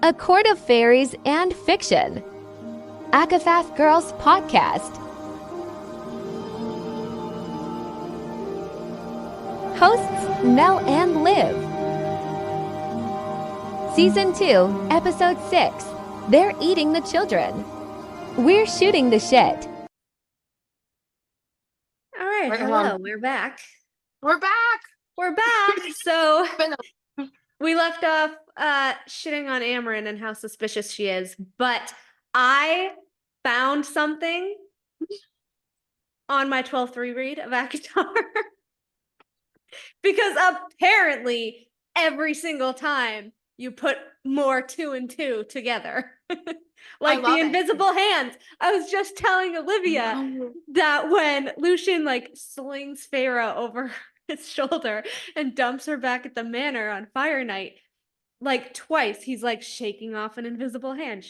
A court of fairies and fiction. Acotar Girls Podcast. Hosts Mel and Liv. Season 2, Episode 6. They're eating the children. We're shooting the shit. All right, hello, we're back. We're back. So we left off shitting on Amarin and how suspicious she is, but I found something on my 12th reread of Acotar because apparently every single time you put more 2 and 2 together. Like the invisible hands. I was just telling Olivia that when Lucian slings Feyre over his shoulder and dumps her back at the manor on Fire Night, twice he's shaking off an invisible hand,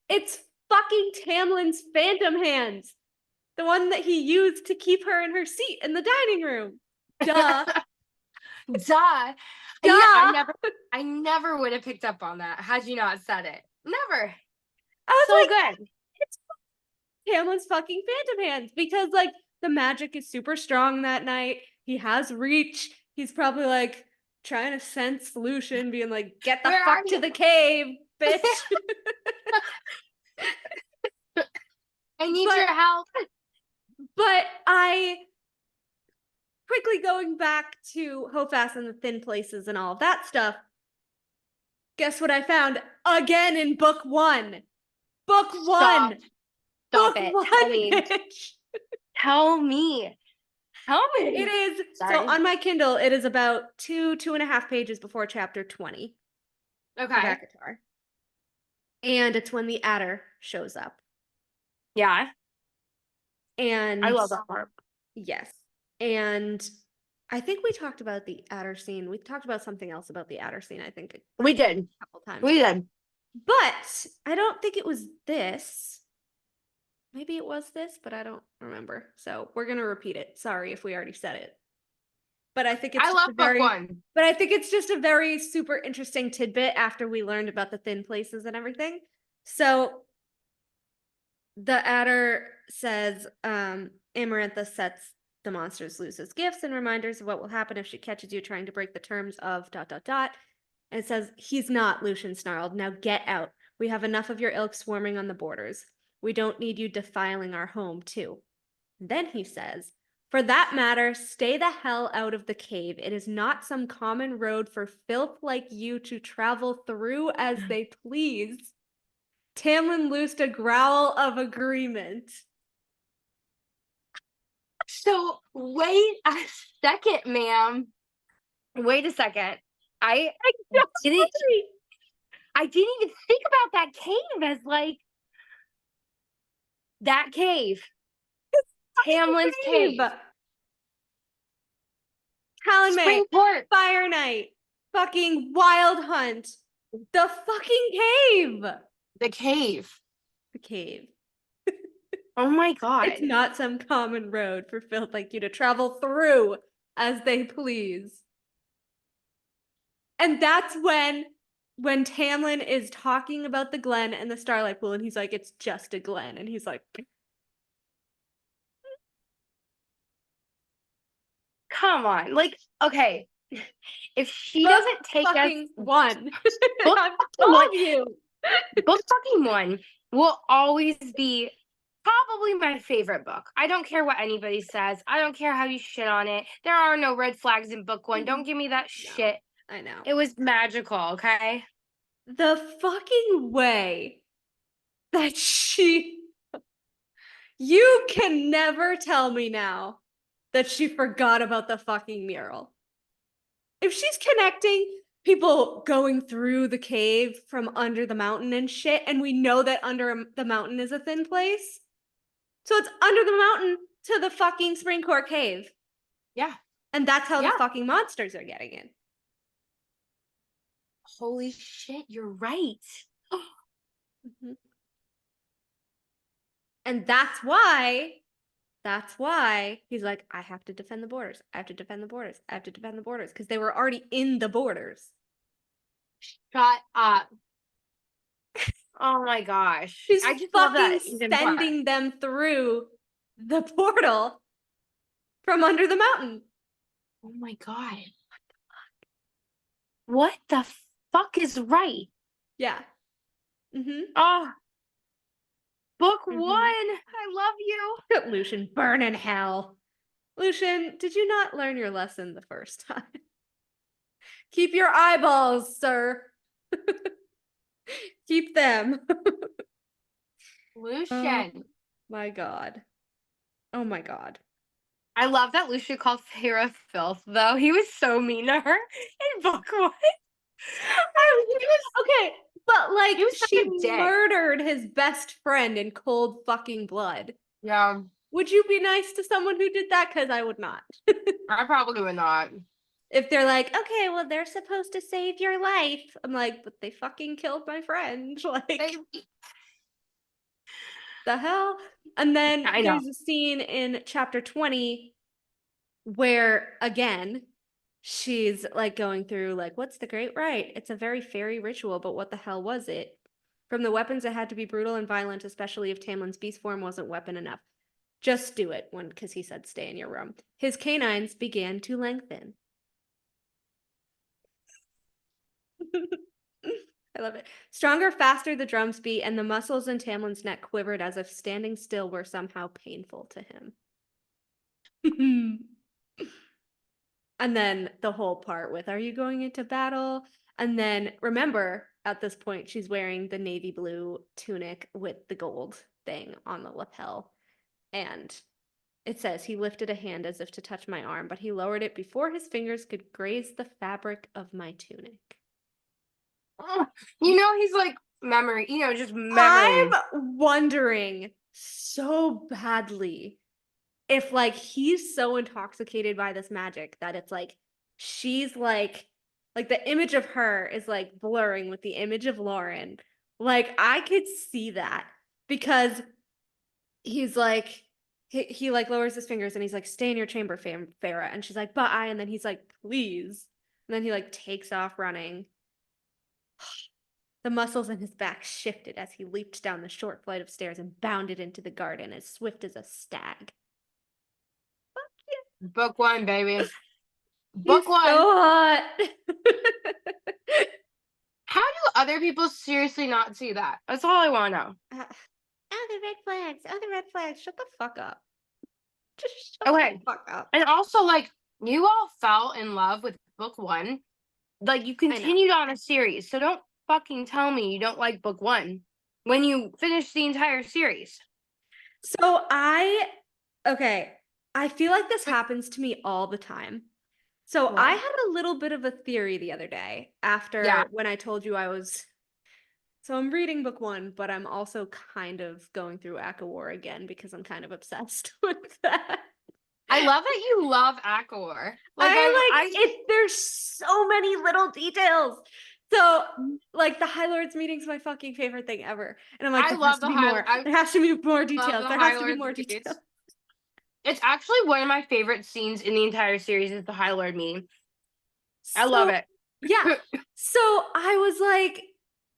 It's fucking Tamlin's phantom hands. The one that he used to keep her in her seat in the dining room. Duh. Duh. Yeah, I never would have picked up on that had you not said it. Never. I was so good. It's Tamlin's fucking phantom hands because the magic is super strong that night. He has reach. He's probably trying to sense Lucian being get the fuck to the cave, bitch. I need your help. But I quickly going back to Hofast and the thin places and all of that stuff. Guess what I found again in book 1? Book 1. Stop book it. 1, Tell me. bitch. Tell me. It is. Sorry. So on my Kindle, it is about 2.5 pages before chapter 20. Okay. Acotar. And it's when the adder shows up. Yeah. And I love that part. Yes. And I think we talked about the adder scene. We talked about something else about the adder scene, I think. We did. A couple times. We did. But I don't think it was this. Maybe it was this, but I don't remember. So we're going to repeat it. Sorry if we already said it. But I think it's I love book 1. But I think it's just a very super interesting tidbit after we learned about the thin places and everything. So the adder says Amarantha sets the monsters loose as gifts and reminders of what will happen if she catches you trying to break the terms of ... And it says, he's not, Lucian snarled. Now get out. We have enough of your ilk swarming on the borders. We don't need you defiling our home, too. Then he says, for that matter, stay the hell out of the cave. It is not some common road for filth like you to travel through as they please. Tamlin loosed a growl of agreement. So, wait a second, ma'am. Wait a second. I didn't even think about that cave as that cave. Tamlin's cave. Talon Fire Night. Fucking Wild Hunt. The fucking cave. The cave. The cave. Oh my god. It's not some common road for filth like you to travel through as they please. And that's when Tamlin is talking about the glen and the Starlight Pool, and he's like, it's just a glen. And he's like, come on. Okay. If she doesn't take fucking us one. Book I'm telling you. Book fucking 1 will always be probably my favorite book. I don't care what anybody says. I don't care how you shit on it. There are no red flags in book 1. Don't give me that shit. I know. It was magical, okay? The fucking way that you can never tell me now that she forgot about the fucking mural. If she's connecting people going through the cave from under the mountain and shit, and we know that under the mountain is a thin place, so it's under the mountain to the fucking Spring Court cave. Yeah. And that's how the fucking monsters are getting in. Holy shit, you're right. Mm-hmm. And that's why he's like, I have to defend the borders. I have to defend the borders. I have to defend the borders. Because they were already in the borders. Shut up. Oh my gosh. She's I just love fucking that even more. sending them through the portal from under the mountain. Oh my god. What the fuck is right? Yeah. Mm-hmm. Oh, book Mhm. 1. I love you. Lucian, burn in hell. Lucian, did you not learn your lesson the first time? Keep your eyeballs, sir. Keep them. Lucian. My God. Oh my God. I love that Lucian called Feyre filth, though. He was so mean to her in book 1. Okay, but like He was such she a dick. murdered his best friend in cold fucking blood. Yeah, Would you be nice to someone who did that? Because I would not. I probably would not. If they're like, okay, well, they're supposed to save your life. I'm like, but they fucking killed my friend. Like, the hell? And then I know. there's a scene in chapter 20 where, again, she's like going through, like, what's the great rite? It's a very fairy ritual, but what the hell was it? From the weapons, it had to be brutal and violent, especially if Tamlin's beast form wasn't weapon enough. Just do it, because he said stay in your room. His canines began to lengthen. I love it. Stronger, faster the drums beat, and the muscles in Tamlin's neck quivered as if standing still were somehow painful to him. And then the whole part with, are you going into battle? And then remember, at this point, she's wearing the navy blue tunic with the gold thing on the lapel. And it says, he lifted a hand as if to touch my arm, but he lowered it before his fingers could graze the fabric of my tunic. You know, he's like memory, just memory. I'm wondering so badly if like he's so intoxicated by this magic that it's like she's like the image of her is like blurring with the image of Lauren. Like I could see that because he's like he like lowers his fingers and he's like, stay in your chamber, Farah. And she's like, but and then he's like, please. And then he like takes off running. The muscles in his back shifted as he leaped down the short flight of stairs and bounded into the garden as swift as a stag. Book 1, baby. Book He's 1. so hot. How do other people seriously not see that? That's all I want to know. Oh, the red flags. Oh, the red flags. Shut the fuck up. Just shut Okay. the fuck up. And also, like, you all fell in love with book 1. Like, you continued on a series. So don't fucking tell me you don't like book 1 when you finish the entire series. So I feel like this happens to me all the time. So What? I had a little bit of a theory the other day after when I told you I was. So I'm reading book 1, but I'm also kind of going through Acotar again because I'm kind of obsessed with that. I love that you love Acotar. There's so many little details. So, like, the High Lords meeting's my fucking favorite thing ever. And I'm like, there has to be more. There has to be more details. There has to be more details. It's actually one of my favorite scenes in the entire series is the High Lord meeting. I love it. Yeah. So I was like,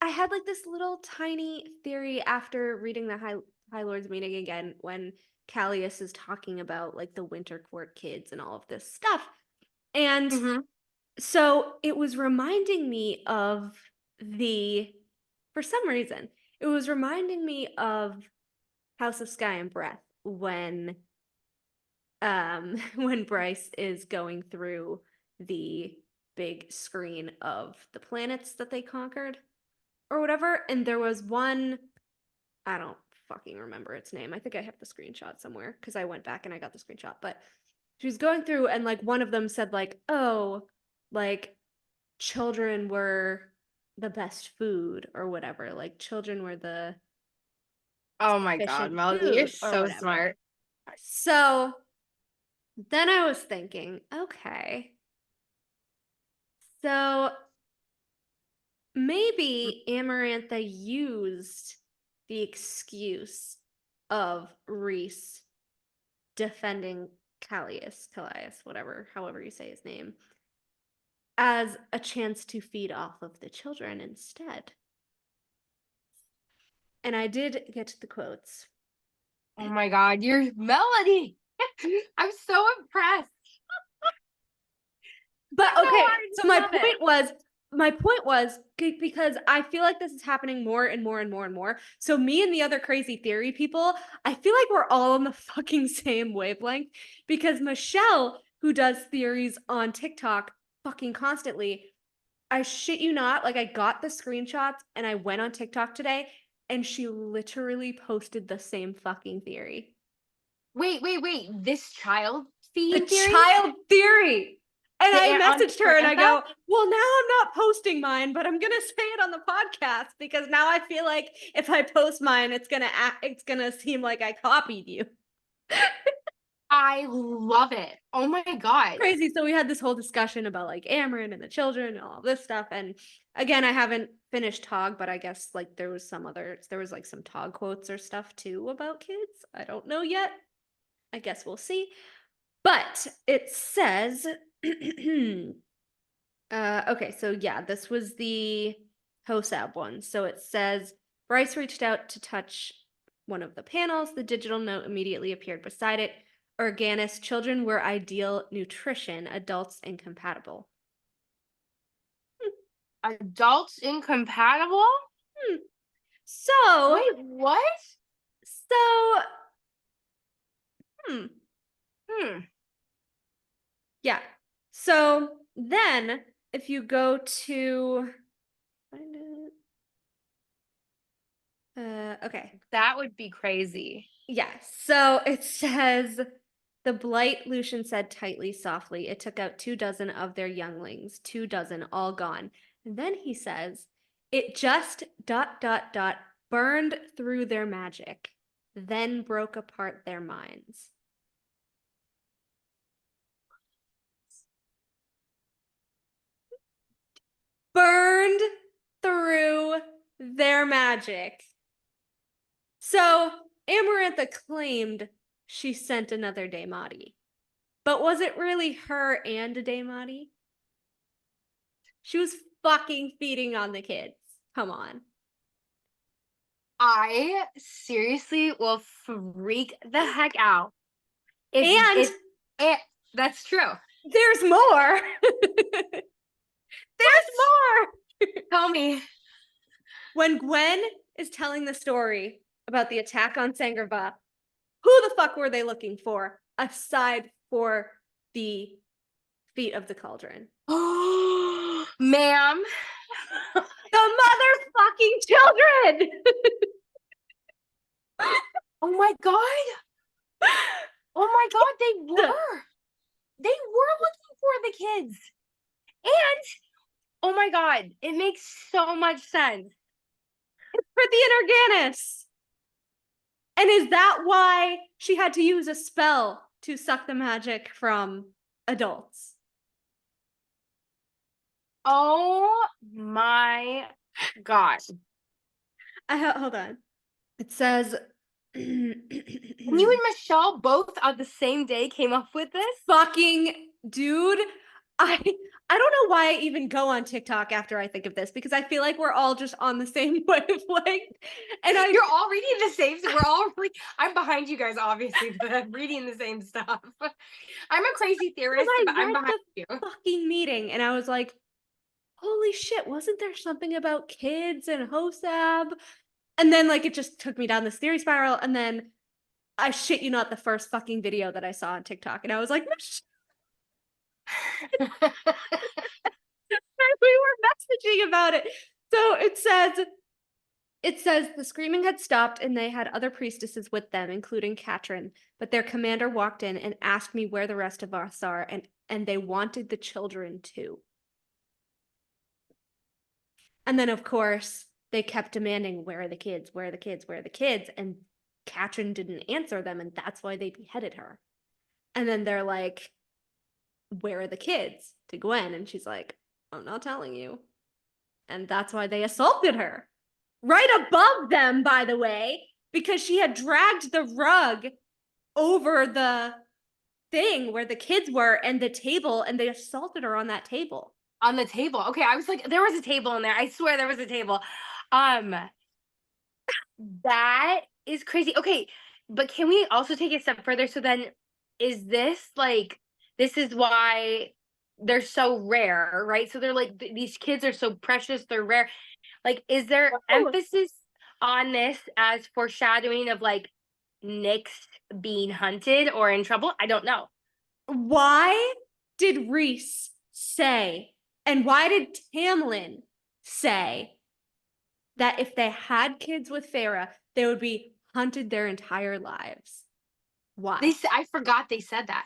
I had like this little tiny theory after reading the High Lords meeting again when Callias is talking about like the Winter Court kids and all of this stuff. And so it was reminding me of for some reason, it was reminding me of House of Sky and Breath when Bryce is going through the big screen of the planets that they conquered or whatever. And there was one, I don't fucking remember its name. I think I have the screenshot somewhere because I went back and I got the screenshot. But she was going through and like one of them said like, oh, like children were the best food or whatever. Like children were the oh my god, Melody, you're so smart. So then I was thinking, okay, so maybe Amarantha used the excuse of Rhys defending Callias, however you say his name, as a chance to feed off of the children instead. And I did get the quotes. Oh my God, your melody. I'm so impressed. But So okay, hard so to my love point it. was because I feel like this is happening more and more and more and more. So me and the other crazy theory people, I feel like we're all on the fucking same wavelength because Michelle, who does theories on TikTok fucking constantly, I shit you not, like I got the screenshots and I went on TikTok today and she literally posted the same fucking theory. Wait. This child The feeding theory? child theory. And I On messaged her and I go, Samantha? well, now I'm not posting mine, but I'm gonna say it on the podcast because now I feel like if I post mine, it's gonna seem like I copied you. I love it. Oh my God. Crazy. So we had this whole discussion about like Ameren and the children and all this stuff. And again, I haven't finished Tog, but I guess like there was like some Tog quotes or stuff too about kids. I don't know yet. I guess we'll see. But it says okay, so yeah, this was the HOSAB one. So it says Bryce reached out to touch one of the panels. The digital note immediately appeared beside it. Organis, children were ideal nutrition, adults incompatible. Adults incompatible? So, Wait, what? so, yeah. So then if you go to, find it. Okay. That would be crazy. Yes. So it says the blight, Lucian said tightly, softly. It took out 24 of their younglings, 24 all gone. And then he says, it just ... burned through their magic, then broke apart their minds. Burned through their magic. So Amarantha claimed she sent another Daemati. But was it really her and a Daemati? She was fucking feeding on the kids. Come on. I seriously will freak the heck out. That's true. There's more. There's more. Tell me. When Gwen is telling the story about the attack on Sangerva, who the fuck were they looking for aside for the feet of the cauldron? Ma'am. The motherfucking children! Oh my God. Oh my God, they were. They were looking for the kids. And, oh my God, it makes so much sense. It's for the Inorganis. And is that why she had to use a spell to suck the magic from adults? Oh my God. Hold on. It says... And you and Michelle both on the same day came up with this? Fucking dude. I don't know why I even go on TikTok after I think of this because I feel like we're all just on the same wavelength. And you're all reading the same. We're all like, I'm behind you guys, obviously, but I'm reading the same stuff. I'm a crazy theorist, but I'm behind you. Fucking meeting, and I was like, holy shit! Wasn't there something about kids and HOSAB? And then like it just took me down this theory spiral, and then I shit you not, the first fucking video that I saw on TikTok, and I was like, we were messaging about it. So it says the screaming had stopped and they had other priestesses with them, including Katrin, but their commander walked in and asked me where the rest of us are, and they wanted the children too. And then of course they kept demanding, where are the kids? Where are the kids? Where are the kids? And Katrin didn't answer them, and that's why they beheaded her. And then they're like, where are the kids? To Gwen, and she's like, I'm not telling you. And that's why they assaulted her. Right above them, by the way, because she had dragged the rug over the thing where the kids were and the table, and they assaulted her on that table. On the table. Okay, I was like, there was a table in there. I swear there was a table. That is crazy. Okay, but can we also take it a step further? So then is this like this is why they're so rare, right? So they're like these kids are so precious, they're rare. Like, is there emphasis on this as foreshadowing of like Nick's being hunted or in trouble? I don't know. Why did Reese say, and why did Tamlin say that if they had kids with Farah, they would be hunted their entire lives? Why? I forgot they said that.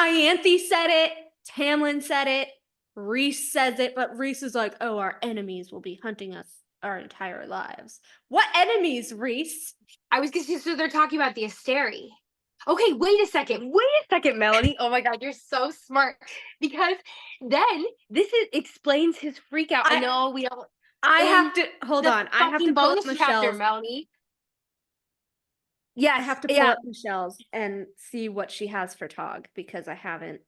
Ianthe said it, Tamlin said it, Reese says it, but Reese is like, oh, our enemies will be hunting us our entire lives. What enemies, Reese? I was gonna say, so they're talking about the Asteri. Okay, wait a second, Melanie. Oh my God, you're so smart. Because then explains his freak out. I know we all. I have to hold on. I have to pull up bonus chapter, Michelle's. Melanie. Yes, I have to pull up Michelle's and see what she has for Tog because I haven't.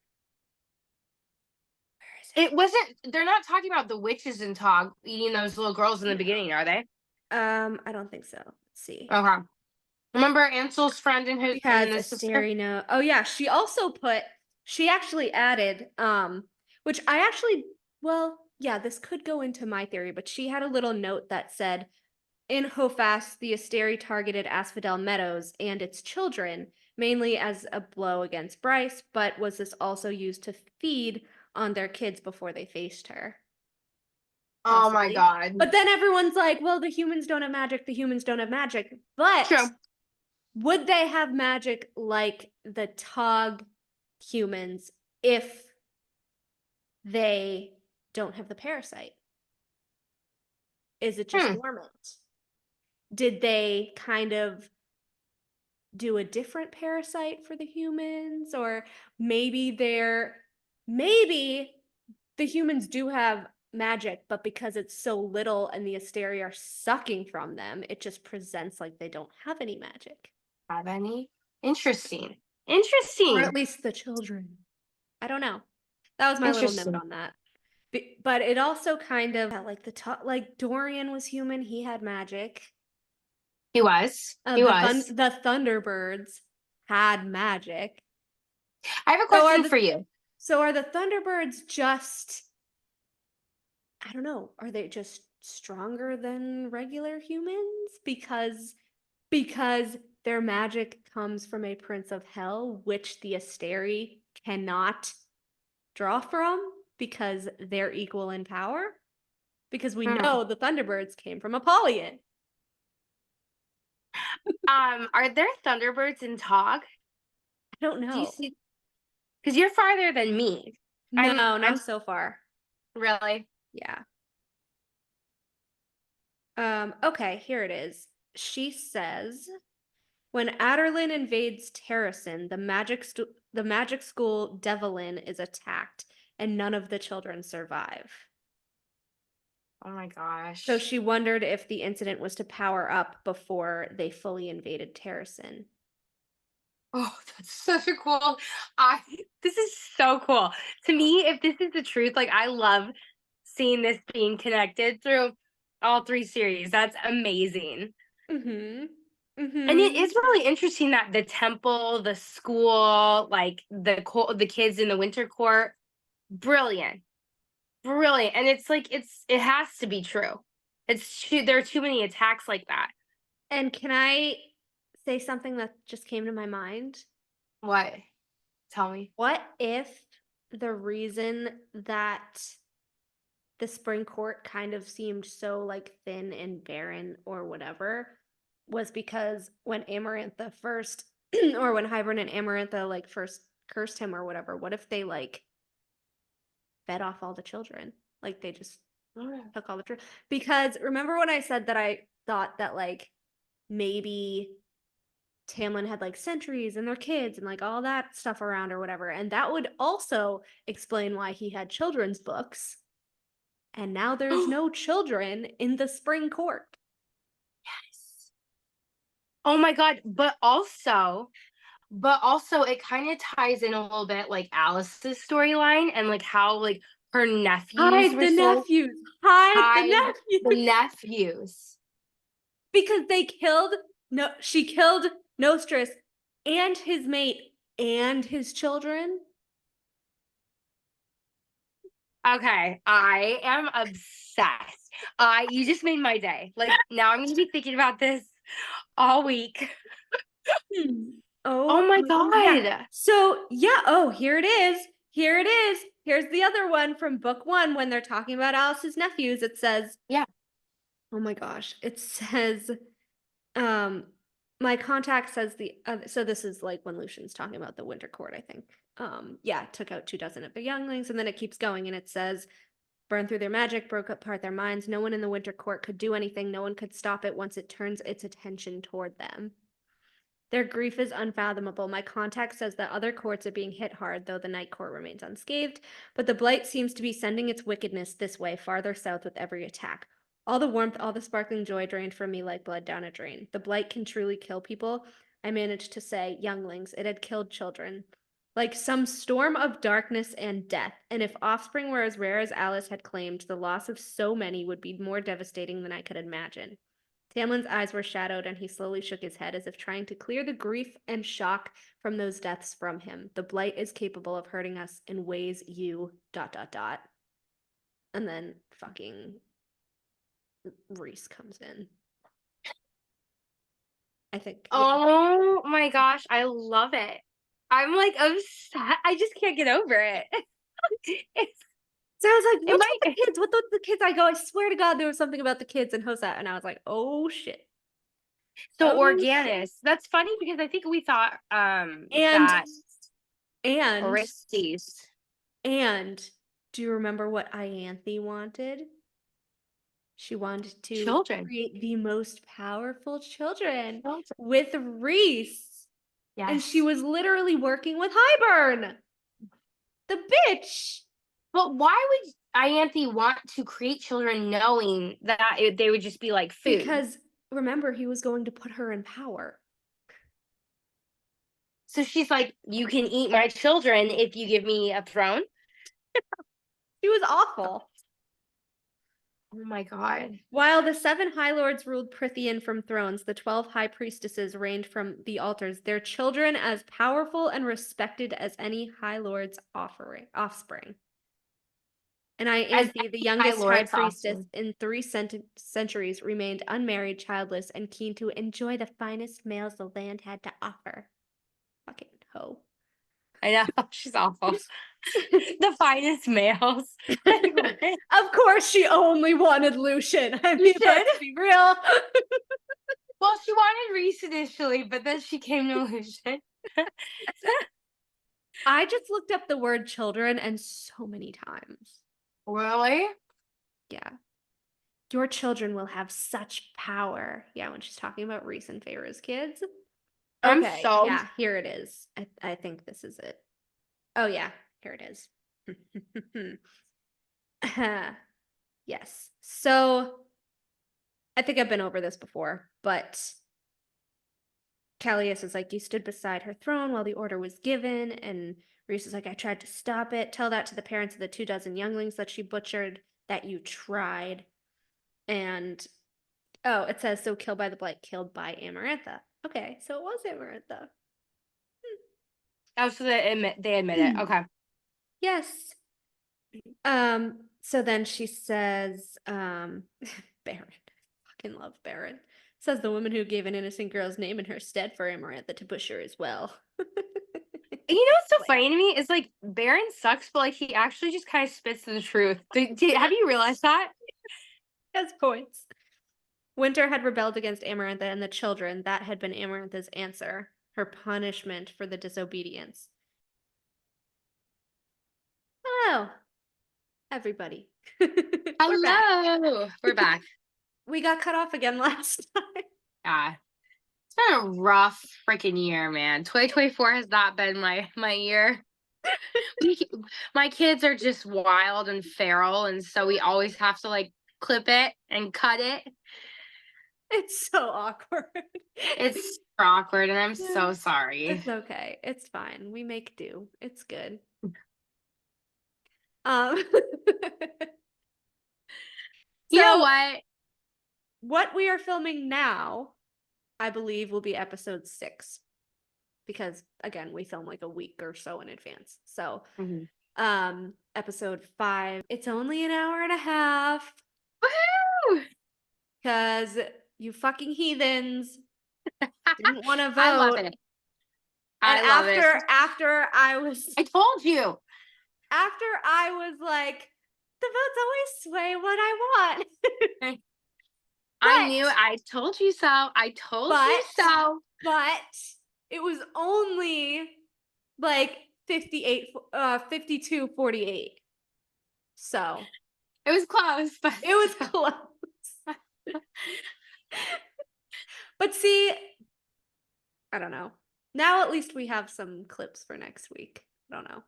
Where is it? It wasn't. They're not talking about the witches in Tog eating those little girls in the beginning, are they? I don't think so. Let's see. Okay. Remember Ansel's friend and his She has and a Asteri note. Oh yeah, she also she actually added, which I actually, well, yeah, this could go into my theory, but she had a little note that said, in Hofast, the Asteri targeted Asphodel Meadows and its children, mainly as a blow against Bryce, but was this also used to feed on their kids before they faced her? Possibly. Oh my God. But then everyone's like, well, the humans don't have magic, the humans don't have magic. But true. Would they have magic like the Tog humans if they don't have the parasite? Is it just dormant? Did they kind of do a different parasite for the humans? Or maybe the humans do have magic, but because it's so little and the Asteri are sucking from them, it just presents like they don't have any magic. Have any? Interesting. Or at least the children. I don't know. That was my little note on that. But it also kind of like Dorian was human. He had magic. He was. The Thunderbirds had magic. I have a question for you. So are the Thunderbirds just, I don't know, are they just stronger than regular humans? Because their magic comes from a prince of hell, which the Asteri cannot draw from because they're equal in power. Because we know the Thunderbirds came from Apollyon. Are there Thunderbirds in Tog? I don't know. Do you see? Because you're farther than me. No, not so far. Really? Yeah. Okay, here it is. She says, when Aderlin invades Terrasen, the magic school Devilin is attacked, and none of the children survive. Oh my gosh. So she wondered if the incident was to power up before they fully invaded Terrasen. Oh, that's such a cool. This is so cool. To me, if this is the truth, like I love seeing this being connected through all three series. That's amazing. Mm-hmm. Mm-hmm. And it is really interesting that the temple, the school, like the kids in the winter court, brilliant. And it's like it has to be true. There are too many attacks like that. And can I say something that just came to my mind? What? Tell me. What if the reason that the spring court kind of seemed so like thin and barren or whatever was because when Amarantha first or when Hybern and Amarantha like first cursed him or whatever, what if they like fed off all the children? Like they just took all the children? Because remember when I said that I thought that like maybe Tamlin had like sentries and their kids and like all that stuff around or whatever, and that would also explain why he had children's books. And now there's no children in the spring court. Yes. Oh my God. But also it kind of ties in a little bit like Alice's storyline and like how like her nephews Hide were the so nephews. Hide the hide nephews. the nephews. Because she killed Nostrus and his mate and his children. Okay, I am obsessed. You just made my day. Like now I'm gonna be thinking about this all week. Oh my God. Yeah. So yeah, here it is. Here it is. Here's the other one from book 1 when they're talking about Alice's nephews. It says, Yeah. oh my gosh. It says, my contact says so this is like when Lucian's talking about the Winter Court, I think. Took out 24 of the younglings, and then it keeps going, and it says, burned through their magic, broke apart their minds. No one in the Winter Court could do anything. No one could stop it once it turns its attention toward them. Their grief is unfathomable. My contact says that other courts are being hit hard, though the Night Court remains unscathed, but the Blight seems to be sending its wickedness this way, farther south with every attack. All the warmth, all the sparkling joy drained from me like blood down a drain. The Blight can truly kill people. I managed to say, younglings. It had killed children. Like some storm of darkness and death. And if offspring were as rare as Alice had claimed, the loss of so many would be more devastating than I could imagine. Tamlin's eyes were shadowed, and he slowly shook his head as if trying to clear the grief and shock from those deaths from him. The Blight is capable of hurting us in ways you ... And then fucking Reese comes in. I think. Oh my gosh, I love it. I'm like obsessed. I just can't get over it. So I was like, what's with the kids? What's with the kids? I go, I swear to God, there was something about the kids in Hosat. And I was like, oh shit. So Organis. That's funny because I think we thought and Orestes. And do you remember what Ianthe wanted? She wanted to create the most powerful children with Reese. Yes. And she was literally working with Highburn. The bitch. But why would Ianthe want to create children knowing that they would just be like food? Because remember, he was going to put her in power. So she's like, you can eat my children if you give me a throne? She was awful. Oh my God. While the 7 High Lords ruled Prithian from thrones, the 12 High Priestesses reigned from the altars, their children as powerful and respected as any High Lord's offspring. And Ianthe, the youngest High Priestess in 3 centuries, remained unmarried, childless, and keen to enjoy the finest males the land had to offer. Fucking hoe. I know, she's awful. The finest males. Of course she only wanted Lucian. I mean, let's be real. Well, she wanted Reese initially, but then she came to Lucian. I just looked up the word children and so many times. Really? Yeah. Your children will have such power. Yeah, when she's talking about Reese and Feyre's kids. Okay, yeah, here it is. I think this is it. Oh, yeah, here it is. Yes. So, I think I've been over this before, but Callias is like, you stood beside her throne while the order was given, and Reese is like, I tried to stop it. Tell that to the parents of the 24 younglings that she butchered, that you tried. And, it says, so killed by the Blight, killed by Amarantha. Okay, so it was Amarantha. Oh, so they admit it. Okay. Yes. So then she says, Baron. I fucking love Baron. Says the woman who gave an innocent girl's name in her stead for Amarantha to butcher as well. You know what's so funny to me is like Baron sucks, but like he actually just kind of spits the truth. Have you realized that? He has points. Winter had rebelled against Amarantha and the children. That had been Amarantha's answer, her punishment for the disobedience. Hello, everybody. Hello. We're back. We got cut off again last time. It's been a rough freaking year, man. 2024 has not been my year. My kids are just wild and feral, and so we always have to like clip it and cut it. It's so awkward. It's super awkward, and I'm so sorry. It's okay. It's fine. We make do. It's good. You know So what? we are filming now, I believe, will be episode 6. Because again, we film like a week or so in advance. So episode 5, it's only an hour and a half. Woohoo! Because you fucking heathens didn't want to vote. I love it. And I love it. after I was I told you. After I was like, the votes always sway what I want. I knew. I told you so. I told you so. But it was only like 52-48. So it was close, but it was close. But see, I don't know. Now at least we have some clips for next week. I don't know.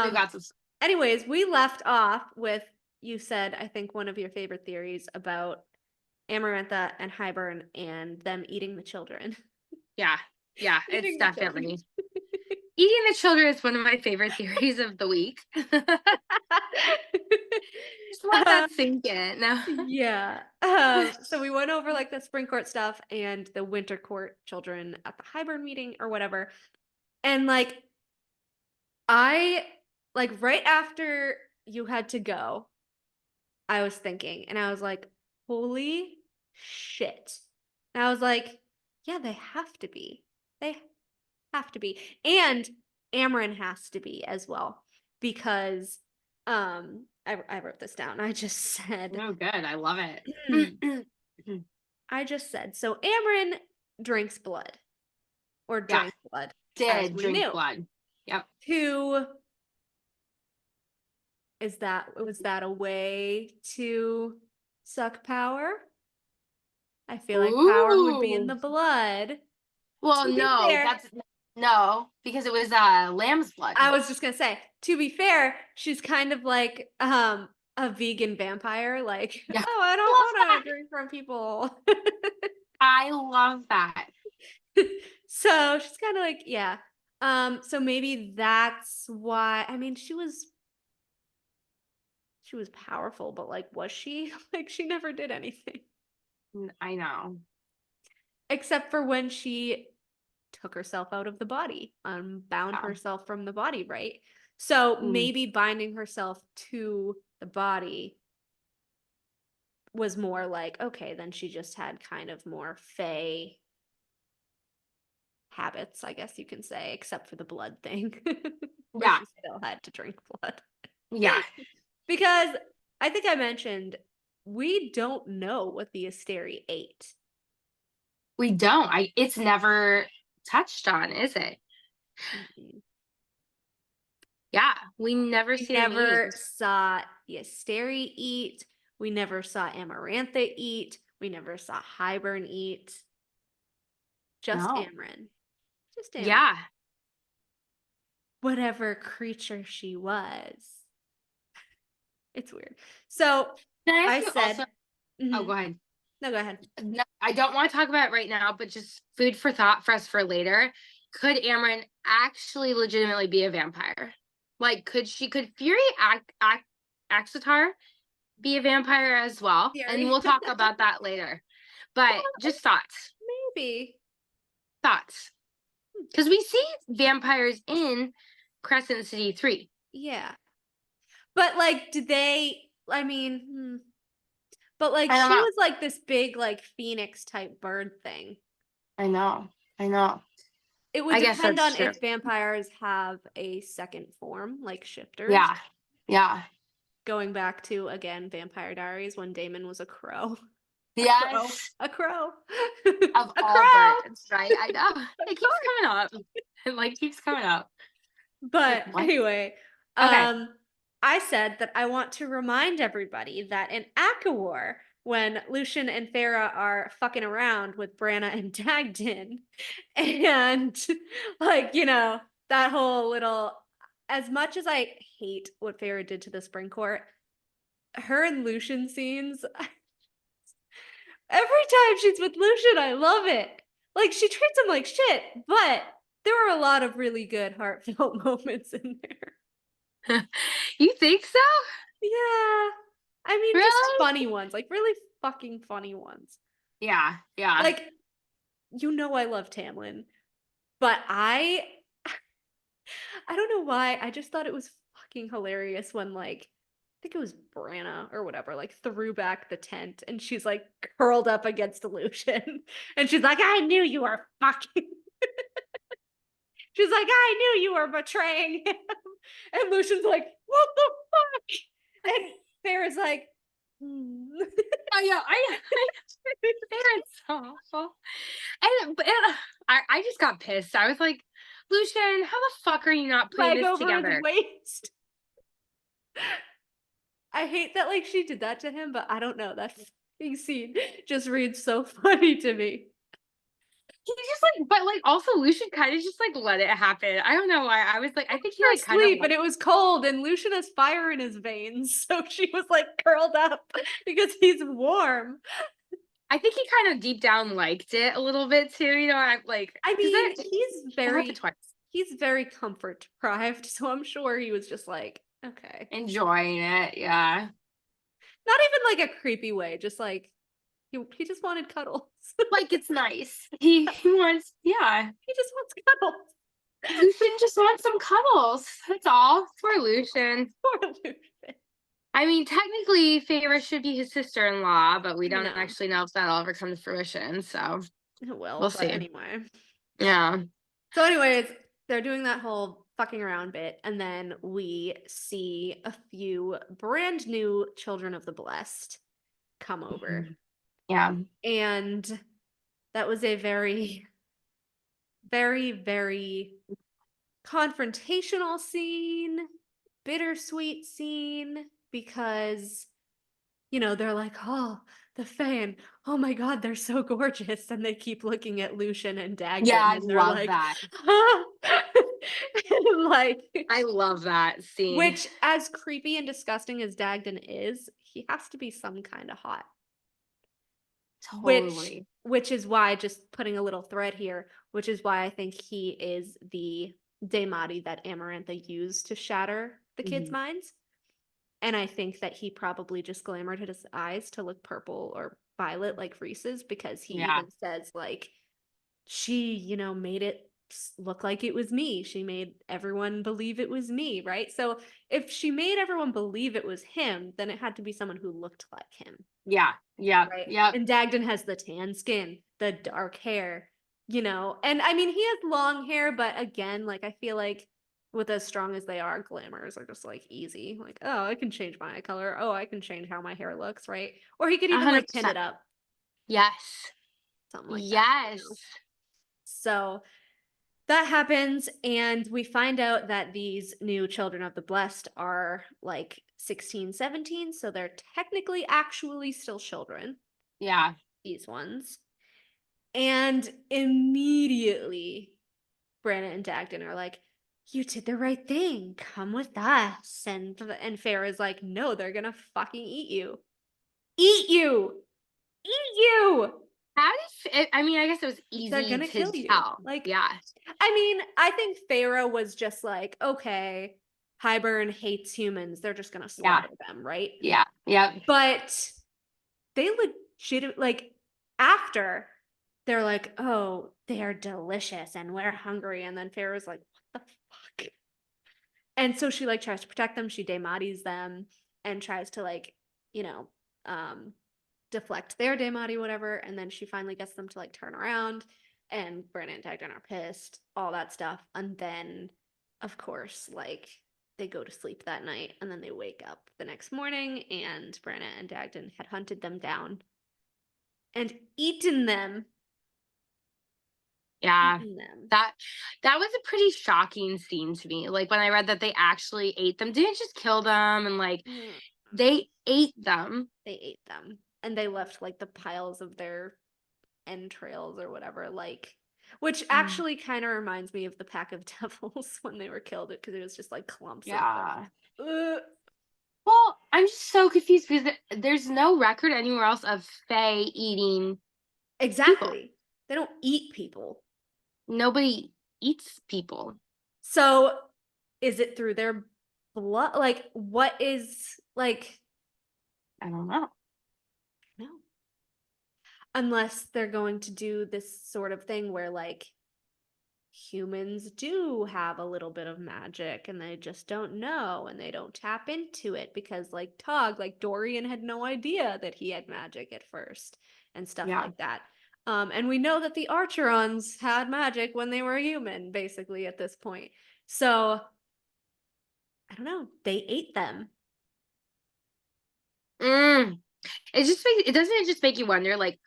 we got some. Anyways, we left off with, you said, I think, one of your favorite theories about Amarantha and Hybern and them eating the children. Yeah, Eating it's the definitely. Eating the children is one of my favorite theories of the week. Just let that sink in. No. Yeah. So we went over like the spring court stuff and the winter court children at the Hybern meeting or whatever. And like, I, like, right after you had to go, I was thinking, and I was like, holy shit. And I was like, yeah, they have to be. They have to be. And Amarin has to be as well. Because I wrote this down. I just said, Oh, good. I love it. I just said, so Amarin drinks blood. Or drank blood. Did drink blood. Yep. 2, was that a way to suck power? I feel like power would be in the blood. Well, no, because it was lamb's blood. I was just gonna say, to be fair, she's kind of like a vegan vampire. Like, Yeah. oh, I don't want to drink from people. I love that. So she's kind of like, yeah. So maybe that's why. I mean, she was powerful, but like, was she? Like, she never did anything. I know. Except for when she took herself out of the body, bound herself from the body, right? So maybe binding herself to the body was more like, okay, then she just had kind of more fae habits, I guess you can say, except for the blood thing. Yeah. She still had to drink blood. Yeah. Because I think I mentioned, we don't know what the Asteri ate. We don't. It's never touched on, is it? Mm-hmm. Yeah, we never saw the Asteri eat. We never saw Amarantha eat. We never saw Hybern eat. Just Amarin. Just Amarin. Yeah. Whatever creature she was. It's weird. So I said, also, oh, go ahead. No, go ahead. No, I don't want to talk about it right now, but just food for thought for us for later. Could Amarin actually legitimately be a vampire? Like, could Fury Acotar be a vampire as well? Fury. And we'll talk about that later. But just thoughts. Maybe. Thoughts. Because we see vampires in Crescent City 3. Yeah. But like, did they, I mean, but like, she was like this big, like, phoenix type bird thing. I know. It would depend on if vampires have a second form, like shifters. Yeah. Going back to, again, Vampire Diaries, when Damon was a crow. Yes. A crow. Of all birds, right? I know. It keeps coming up. It keeps coming up. But anyway, okay. I said that I want to remind everybody that in Akawar, when Lucian and Farah are fucking around with Branna and Dagden, and like, you know, that whole little, as much as I hate what Farah did to the spring court, her and Lucian scenes, every time she's with Lucian, I love it. Like, she treats him like shit, but there were a lot of really good heartfelt moments in there. You think so? Yeah. I mean, just Really? funny ones, like really fucking funny ones. Yeah, yeah. Like, I love Tamlin, but I don't know why. I just thought it was fucking hilarious when like I think it was Branna or whatever, like threw back the tent and she's like curled up against Lucian and she's like, I knew you were fucking she's like, I knew you were betraying him. And Lucian's like, what the fuck? And Farrah's like, Yeah, it's awful. I just got pissed. I was like, Lucian, how the fuck are you not putting leg this over his together? waist. I hate that like she did that to him, but I don't know. That fucking scene just reads so funny to me. He just like, but like also Lucian kind of just like let it happen. I don't know why. I was like, I think he like kind of asleep and it was cold and Lucian has fire in his veins, so she was like curled up because he's warm. I think he kind of deep down liked it a little bit too. I'm like, I mean, he's very comfort deprived, so I'm sure he was just like, okay, enjoying it. Yeah, not even like a creepy way, just like he just wanted cuddles. like it's nice. He wants, yeah. He just wants cuddles. Lucian just wants some cuddles. That's all. Poor Lucian. Poor Lucian. I mean, technically, Feyre should be his sister-in-law, but we don't No. actually know if that'll ever come to fruition. So We'll see. Anyway. Yeah. So, anyways, they're doing that whole fucking around bit, and then we see a few brand new children of the blessed come over. Yeah. And that was a very, very, very confrontational scene, bittersweet scene, because they're like, oh, the fan, oh my god, they're so gorgeous, and they keep looking at Lucian and Dagden, Yeah, and they're love like, that. like, I love that scene. which, as creepy and disgusting as Dagden is, he has to be some kind of hot. Totally. Which is why, just putting a little thread here, which is why I think he is the Daemati that Amarantha used to shatter the kids' minds. And I think that he probably just glamored his eyes to look purple or violet like Reese's, because he even says like, she, made it look like it was me. She made everyone believe it was me, right? So if she made everyone believe it was him, then it had to be someone who looked like him. Yeah. Yeah. Right? Yeah. And Dagden has the tan skin, the dark hair, and I mean, he has long hair, but again, like, I feel like with as strong as they are, glamours are just like easy. Like, oh, I can change my eye color. Oh, I can change how my hair looks, right? Or he could even like pin 100%. it up. Yes. Something like that. Yes. So that happens, and we find out that these new children of the blessed are like 16, 17, so they're technically actually still children. Yeah. These ones. And immediately Branna and Dagden are like, you did the right thing. Come with us. And Farrah's like, no, they're gonna fucking eat you. Eat you! Eat you! I mean, I guess it was easy They're gonna to kill you. tell. Like, yeah. I mean, I think Farrah was just like, okay, Hybern hates humans. They're just gonna slaughter them, right? Yeah. Yeah. But they legit, like, after they're like, oh, they're delicious and we're hungry. And then Farrah's like, what the fuck? And so she like tries to protect them. She Daematis them and tries to like, deflect their Daemati, whatever. And then she finally gets them to like turn around, and Branna and Dagden are pissed, all that stuff. And then, of course, like, they go to sleep that night, and then they wake up the next morning, and Branna and Dagden had hunted them down and eaten them. Yeah. Eaten them. That was a pretty shocking scene to me. Like when I read that they actually ate them, didn't just kill them, and like they ate them. They ate them. And they left like the piles of their entrails or whatever, like, which actually kind of reminds me of the pack of devils when they were killed, because it was just like clumps of them. Well, I'm just so confused because there's no record anywhere else of Fae eating exactly people. They don't eat people. Nobody eats people. So is it through their blood, like what is like, I don't know. no. Unless they're going to do this sort of thing where like humans do have a little bit of magic and they just don't know and they don't tap into it because like Tog, like Dorian had no idea that he had magic at first and stuff Yeah. like that. And we know that the Archerons had magic when they were human, basically at this point. So I don't know. They ate them. It doesn't it just make you wonder, like,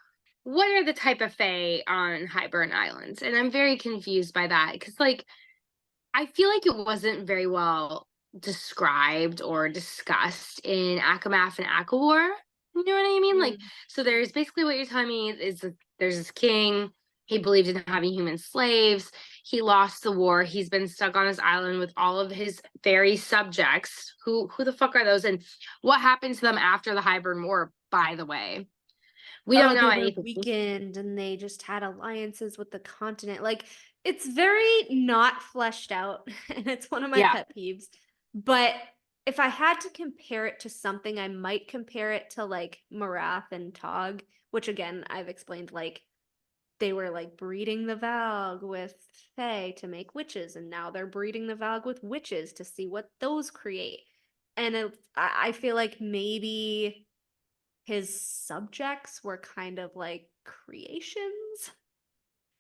what are the type of fae on Hybern Islands? And I'm very confused by that because, like, I feel like it wasn't very well described or discussed in Akamath and Akawar. You know what I mean? Like, so there's basically what you're telling me is that there's this king. He believed in having human slaves. He lost the war. He's been stuck on his island with all of his fairy subjects. Who the fuck are those? And what happened to them after the Hybern War, by the way? We don't know they were anything. weakened and they just had alliances with the continent. Like, it's very not fleshed out, and it's one of my pet peeves. But if I had to compare it to something, I might compare it to like Marath and Tog, which again, I've explained, like they were like breeding the Valg with Fae to make witches, and now they're breeding the Valg with witches to see what those create. And I feel like maybe his subjects were kind of like creations.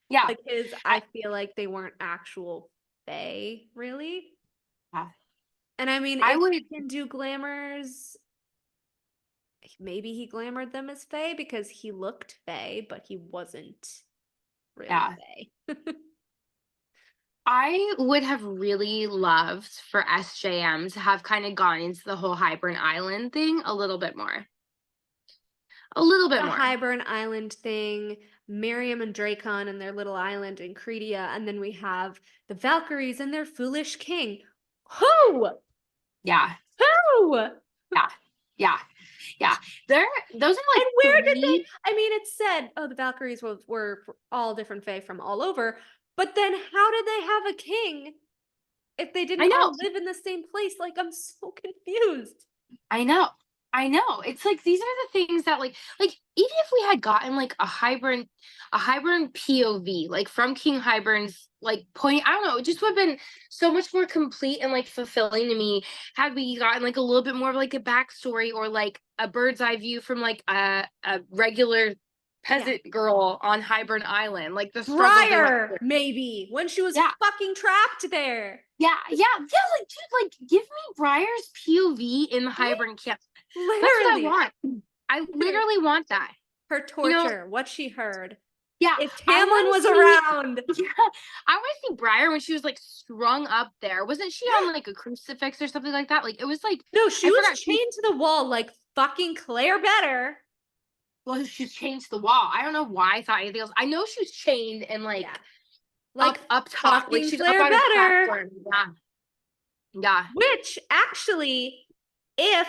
Yeah. Like I feel like they weren't actual fae, really. Yeah. And I mean, if he can do glamours, maybe he glamored them as fae because he looked fae, but he wasn't really fae. I would have really loved for SJM to have kind of gone into the whole Hybern Island thing a little bit more. A little bit The more. Hybern Island thing, Miriam and Dracon and their little island in Credia, and then we have the Valkyries and their foolish king. Who? Yeah. Who? Yeah. Yeah. Yeah. Those are like, and where did they? I mean, it said, oh, the Valkyries were all different fae from all over, but then how did they have a king if they didn't all live in the same place? Like, I'm so confused. I know. It's like these are the things that like even if we had gotten like a Hybern POV, like from King Hybern's like point, I don't know, it just would have been so much more complete and like fulfilling to me had we gotten like a little bit more of like a backstory or like a bird's eye view from like a regular peasant girl on Hybern Island, like the Briar, maybe when she was fucking trapped there. Like, dude, like give me Briar's POV in the Hybern camp. Literally. That's what I want. I literally want that. Her torture, what she heard. Yeah. If Tamlin was around. Yeah. I want to see Briar when she was like strung up there. Wasn't she on like a crucifix or something like that? Like it was like no, she was chained to the wall like fucking Claire Better. Well, she's chained to the wall. I don't know why I thought anything else. I know she was chained and like up top. Like she's Claire up on Better. a platform. Yeah. Which actually, if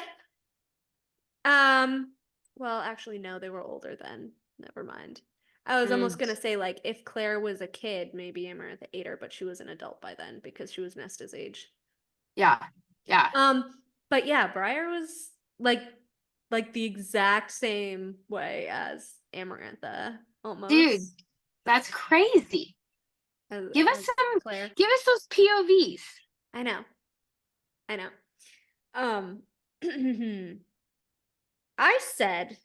well, actually, no, they were older then. Never mind. I was almost gonna say, like, if Claire was a kid, maybe Amarantha ate her, but she was an adult by then because she was Nesta's age. Yeah. But yeah, Briar was like the exact same way as Amarantha, almost. Dude, that's crazy. Give us those POVs. I know. I said,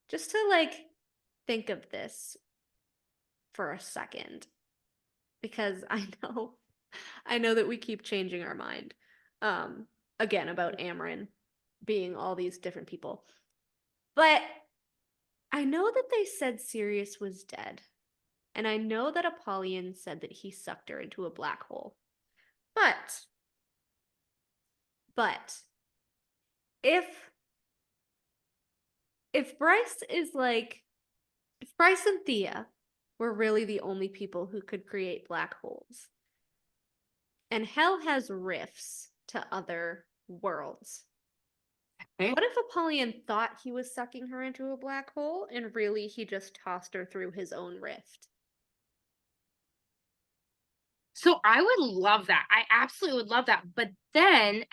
just to like think of this for a second, because I know that we keep changing our mind again about Amarin being all these different people, but I know that they said Sirius was dead, and I know that Apollyon said that he sucked her into a black hole, but if Bryce and Thea were really the only people who could create black holes, and Hell has rifts to other worlds, what if Apollyon thought he was sucking her into a black hole, and really he just tossed her through his own rift? So I would love that. I absolutely would love that. But then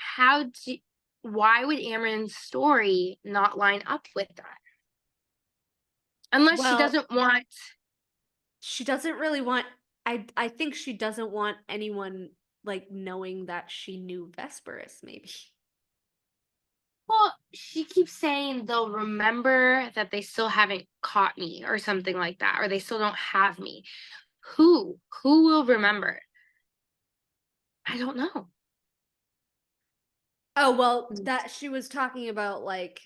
why would Amren's story not line up with that? Unless she Well, doesn't want. she doesn't really want, I think she doesn't want anyone like knowing that she knew Vesperus, maybe. Well, she keeps saying they'll remember that they still haven't caught me or something like that, or they still don't have me. Who will remember? I don't know. Oh, well, that she was talking about like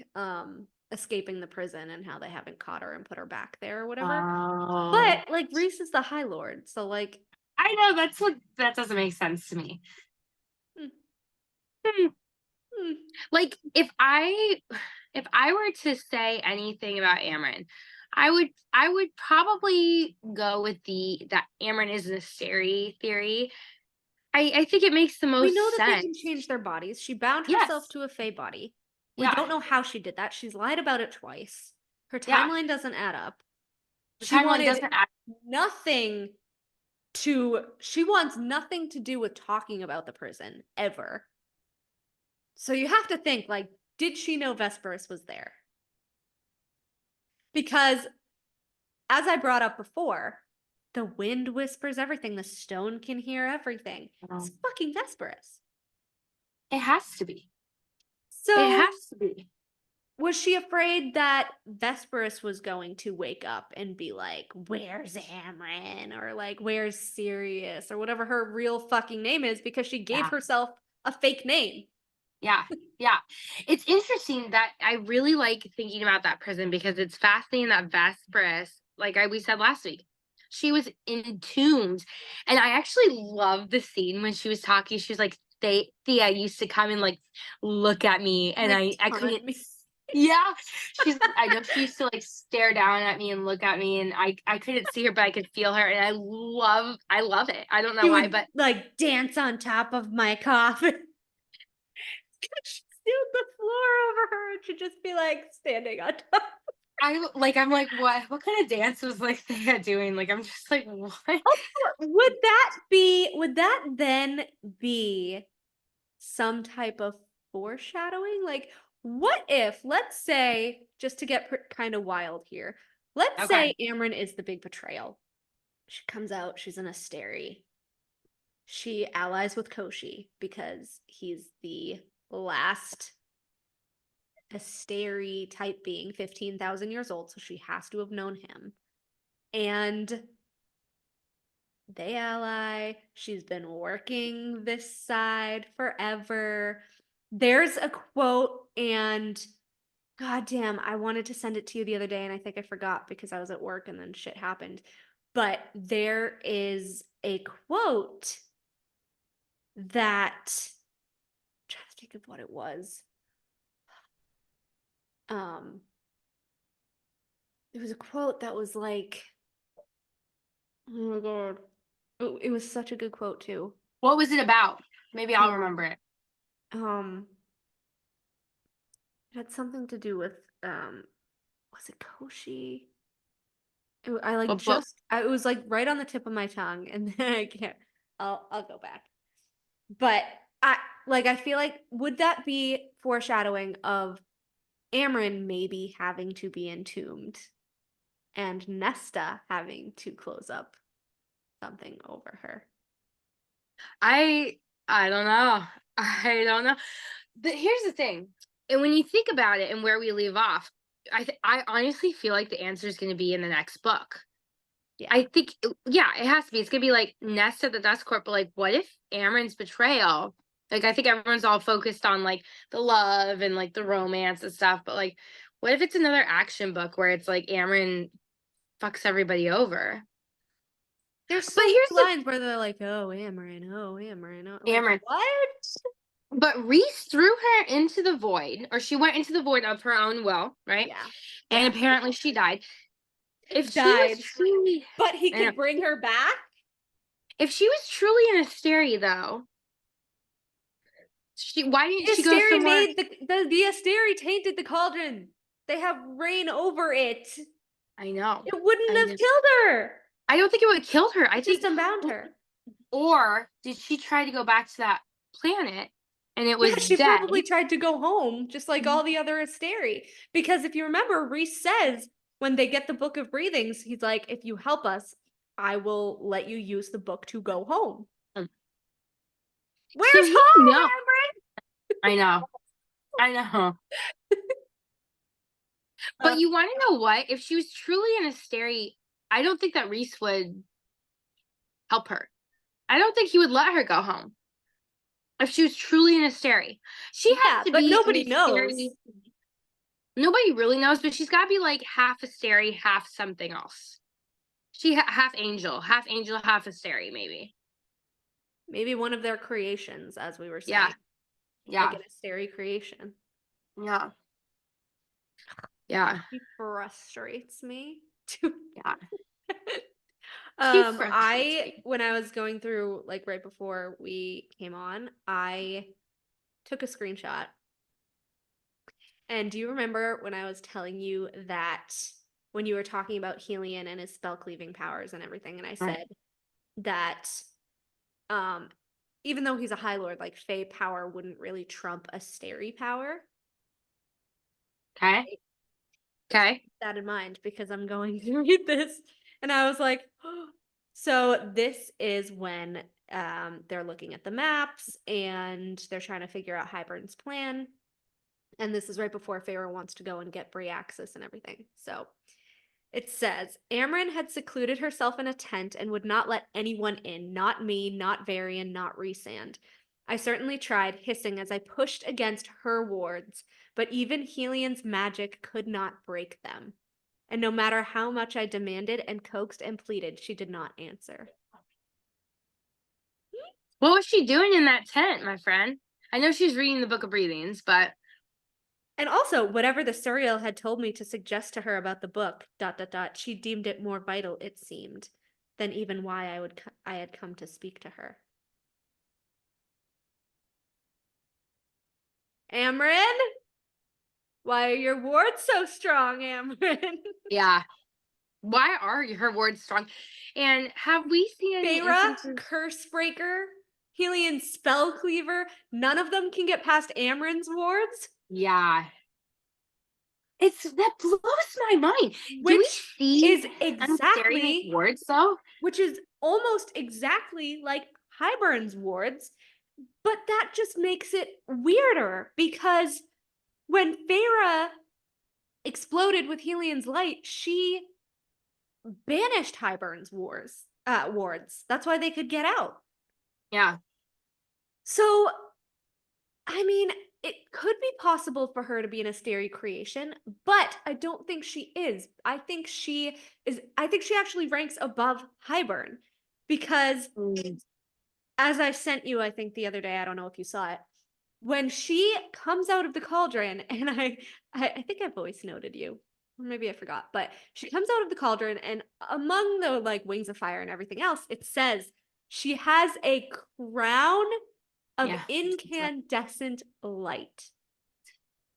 escaping the prison and how they haven't caught her and put her back there or whatever. Oh. But like Reese is the High Lord, so like I know that doesn't make sense to me. hmm. Like if I were to say anything about Amren, I would probably go with that Amren is an Asteri theory. I think it makes the most We know that sense. they can change their bodies. She bound Yes. herself to a Fae body. We Yeah. don't know how she did that. She's lied about it twice. Her Yeah. timeline doesn't add up. The She timeline wanted doesn't add. nothing she wants nothing to do with talking about the prison ever. So you have to think, like, did she know Vesperus was there? Because as I brought up before, the wind whispers everything. The stone can hear everything. It's fucking Vesperus. It has to be. So It has to be. was she afraid that Vesperus was going to wake up and be like, where's Amren? Or like, where's Sirius? Or whatever her real fucking name is, because she gave herself a fake name. Yeah. Yeah. It's interesting that I really like thinking about that prison because it's fascinating that Vesperus, like we said last week, she was entombed. And I actually love the scene when she was talking. She was like, Thea used to come and like look at me and Like, I couldn't. Yeah. I know she used to like stare down at me and look at me and I couldn't see her, but I could feel her. And I love it. I don't know why, but like dance on top of my coffin. She'd steal the floor over her and she'd just be like standing on top. I'm like, what kind of dance was like they doing? Like, I'm just like, what? Would that then be some type of foreshadowing? Like, what if, let's say, just to get kind of wild here, let's say Amren is the big betrayal. She comes out, she's an Asteri. She allies with Koshi because he's the last Asteri type being, 15,000 years old, so she has to have known him. And they ally. She's been working this side forever. There's a quote, and goddamn, I wanted to send it to you the other day, and I think I forgot because I was at work and then shit happened. But there is a quote that I'm trying to think of what it was. It was a quote that was like, oh my god, it was such a good quote too. What was it about? Maybe I'll remember it. It had something to do with was it Koshi? It was like right on the tip of my tongue, and then I can't. I'll go back. But I feel like, would that be foreshadowing of Amren maybe having to be entombed and Nesta having to close up something over her? I don't know. I don't know. Here's the thing. And when you think about it and where we leave off, I honestly feel like the answer is going to be in the next book. Yeah. I think, yeah, it has to be. It's going to be like Nesta the Dust Corp, but like, what if Amren's betrayal? Like, I think everyone's all focused on like the love and like the romance and stuff, but like, what if it's another action book where it's like Amren fucks everybody over? There's some lines where they're like, oh, Amren, oh, Amren, oh. Amren. Like, what? But Reese threw her into the void, or she went into the void of her own will, right? Yeah. And apparently she died. If Died. she was truly, but he could bring her back? If she was truly an Asteri, though, why didn't she go somewhere? The Asteri tainted the cauldron. They have reign over it. I know. It wouldn't have killed her. I don't think it would have killed her. I just unbound her. Or did she try to go back to that planet and it was Yeah, she dead? probably tried to go home, just like all the other Asteri. Because if you remember, Reese says when they get the Book of Breathings, he's like, if you help us, I will let you use the book to go home. Mm. Where's So you home, know- Amber? I know. But you want to know what? If she was truly an Asteri, I don't think that Reese would help her. I don't think he would let her go home. If she was truly an Asteri. She has to but be nobody an knows. Asteri. Nobody really knows, but she's got to be like half Asteri, half something else. She half angel, half Asteri, maybe. Maybe one of their creations, as we were saying. Yeah. Like an Asteri creation. Yeah. Yeah. She frustrates me too. Yeah. When I was going through, like right before we came on, I took a screenshot. And do you remember when I was telling you that when you were talking about Helion and his spell cleaving powers and everything, and I said that even though he's a High Lord, like Fae power wouldn't really trump Asteri power. Okay. Okay. Keep that in mind because I'm going to read this. And I was like, oh. So this is when they're looking at the maps and they're trying to figure out Hybern's plan. And this is right before Feyre wants to go and get Bryaxis and everything. So it says, Amren had secluded herself in a tent and would not let anyone in, not me, not Varian, not Rhysand. I certainly tried, hissing as I pushed against her wards, but even Helion's magic could not break them. And no matter how much I demanded and coaxed and pleaded, she did not answer. What was she doing in that tent, my friend? I know she's reading the Book of Breathings, but... And also, whatever the Suriel had told me to suggest to her about the book, ... she deemed it more vital, it seemed, than even why I had come to speak to her. Amren? Why are your wards so strong, Amren? Yeah. Why are her wards strong? And have we seen any Feyre, instances... Cursebreaker, Helion Spellcleaver, none of them can get past Amren's wards? Yeah. That blows my mind. Which is exactly wards though? Which is almost exactly like Hybern's wards, but that just makes it weirder because when Feyre exploded with Helion's light, she banished Hybern's wards. That's why they could get out. Yeah. So, I mean, it could be possible for her to be an Asteri creation, but I don't think she is. I think she actually ranks above Hybern because as I sent you, I think the other day, I don't know if you saw it, when she comes out of the cauldron, and I think I voice noted you, or maybe I forgot, but she comes out of the cauldron, and among the like wings of fire and everything else, it says she has a crown of incandescent light.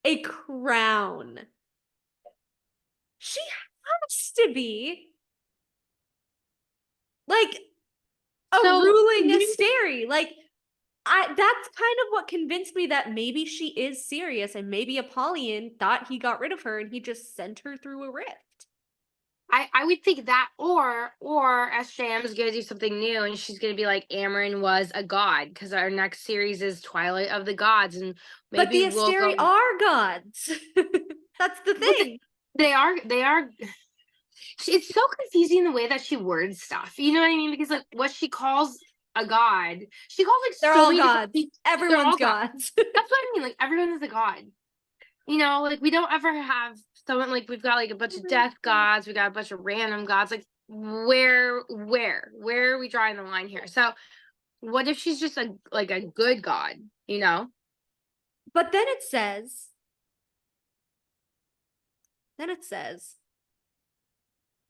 A crown. She has to be like a ruling Asteri. Like, that's kind of what convinced me that maybe she is serious, and maybe Apollyon thought he got rid of her and he just sent her through a rift. I would think that, or SJM is gonna do something new and she's gonna be like Amren was a god, because our next series is Twilight of the Gods, and maybe but the Asteri are gods. That's the thing. They are. It's so confusing the way that she words stuff. You know what I mean? Because like what she calls a god, she calls like they're all gods. Everyone's gods. That's what I mean. Like everyone is a god. You know, like we don't ever have someone like we've got like a bunch of death gods, we got a bunch of random gods. Like where are we drawing the line here? So what if she's just a good god, you know? But then it says,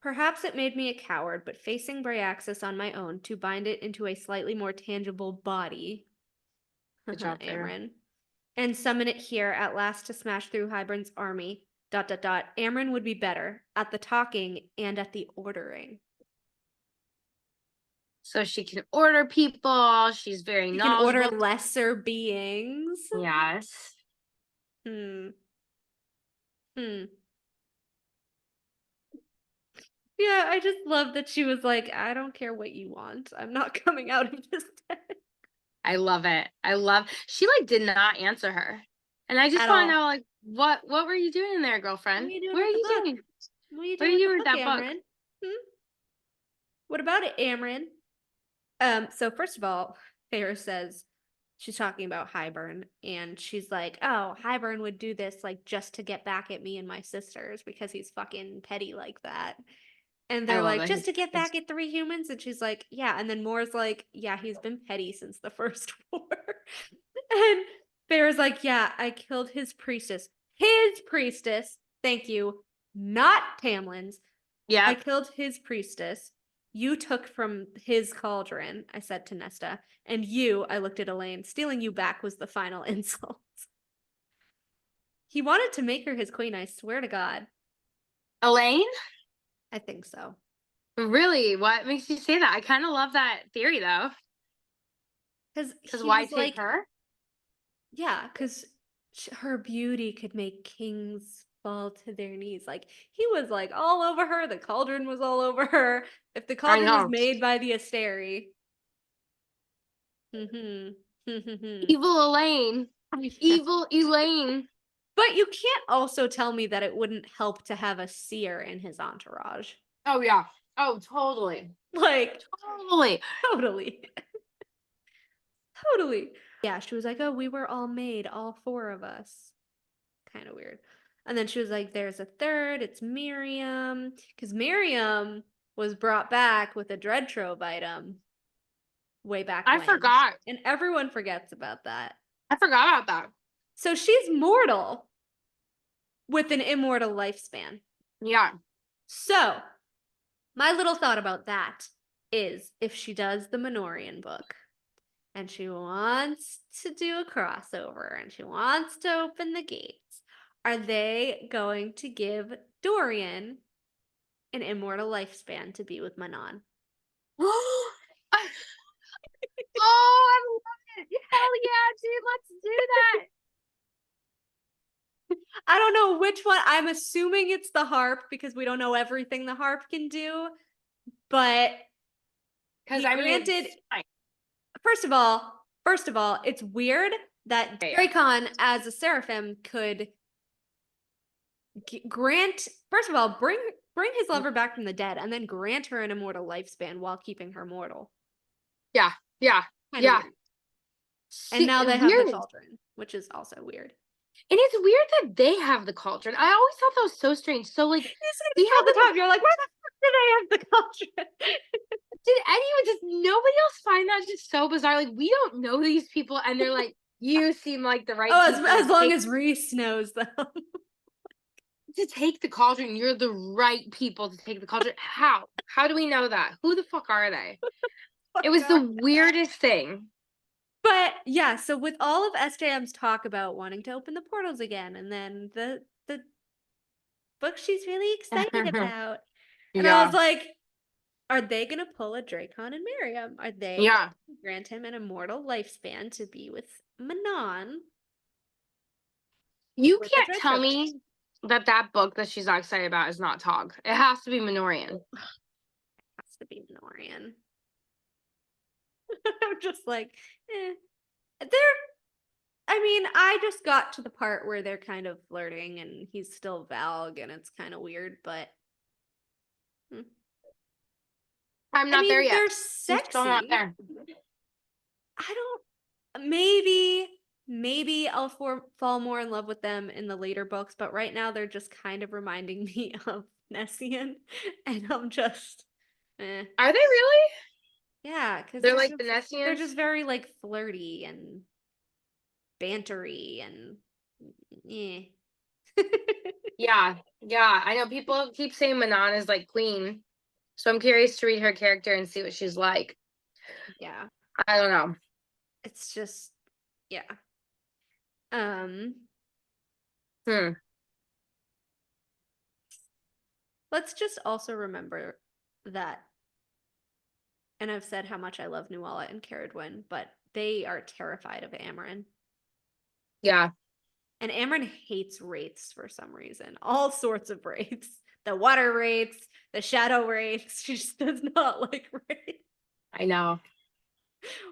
perhaps it made me a coward, but facing Bryaxis on my own to bind it into a slightly more tangible body, Amren, and summon it here at last to smash through Hybern's army, ... Amren would be better at the talking and at the ordering. so she can order people. She's very You can order knowledgeable. lesser beings. Yes. Hmm. Yeah, I just love that she was like, I don't care what you want. I'm not coming out of this deck I love it. She like did not answer her. And I just at want to all. know like what were you doing in there, What girlfriend? are you doing What are with the you book? doing? What are you What are doing you with doing the with book, that book? Amryn? What about it, Amryn? So first of all, Ferris says she's talking about Highburn, and she's like, oh, Highburn would do this like just to get back at me and my sisters because he's fucking petty like that. And I they're love like, it. just to get back at 3 humans? And she's like, yeah. And then Moore's like, yeah, he's been petty since the first war. And Bear's like, yeah, I killed his priestess. His priestess. Thank you. Not Tamlin's. I Yeah. killed his priestess. You took from his cauldron, I said to Nesta. And you, I looked at Elaine, stealing you back was the final insult. He wanted to make her his queen, I swear to God. Elaine? I think so. Really? What makes you say that? I kind of love that theory though. Because Because he why was take like, her? yeah, because her beauty could make kings fall to their knees. Like, he was like all over her. The cauldron was all over her. If the I cauldron was know. made by the Asteri. Evil Elaine. Yeah. Evil Elaine. But you can't also tell me that it wouldn't help to have a seer in his entourage. Oh yeah. Oh, totally. Like, Totally. totally. Totally. Yeah, she was like, oh, we were all made, all 4 of us. Kind of weird. And then she was like, there's a third, it's Miriam. Because Miriam was brought back with a dread trove item way back I when. forgot. And everyone forgets about that. I forgot about that. So she's mortal with an immortal lifespan. Yeah. So, my little thought about that is if she does the Minorian book and she wants to do a crossover and she wants to open the gates, are they going to give Dorian an immortal lifespan to be with Manon? Oh, I love it. Hell yeah, dude. Let's do that. I don't know which one. I'm assuming it's the harp because we don't know everything the harp can do. But Because he I mean, granted, first of all, it's weird that Dracon as a seraphim could grant, first of all, bring his lover back from the dead and then grant her an immortal lifespan while keeping her mortal. yeah. Kind of weird. And now they have the cauldron, which is also weird. And it's weird that they have the cauldron. I always thought that was so strange. So like, You say this all the time. You're like, why the fuck do they have the cauldron? did anyone just nobody else find that just so bizarre? Like, we don't know these people, and they're like, you seem like the right people as long as Reese knows them. to take the cauldron. You're the right people to take the cauldron. How? How do we know that? Who the fuck are they? It was the weirdest thing. But yeah, so with all of SJM's talk about wanting to open the portals again, and then the book she's really excited about, and I was like, are they gonna pull a Dracon and Miriam? Are they gonna grant him an immortal lifespan to be with Manon? You can't tell me that book that she's not excited about is not Tog. It has to be Minorian. It has to be Minorian. I'm just like, I just got to the part where they're kind of flirting and he's still Valg and it's kind of weird, but I'm not there yet. They're sexy. I'm still not there. I don't, maybe I'll fall more in love with them in the later books, but right now they're just kind of reminding me of Nessian, and I'm just, Are they really? Yeah, because they're like the Nessians? They're just very like flirty and bantery and Yeah. I know people keep saying Manon is like queen, so I'm curious to read her character and see what she's like. Yeah, I don't know. It's just Let's just also remember that and I've said how much I love Nuala and Caradwyn, but they are terrified of Amarin. Yeah. And Amarin hates wraiths for some reason. All sorts of wraiths. The water wraiths, the shadow wraiths. She just does not like wraiths. I know.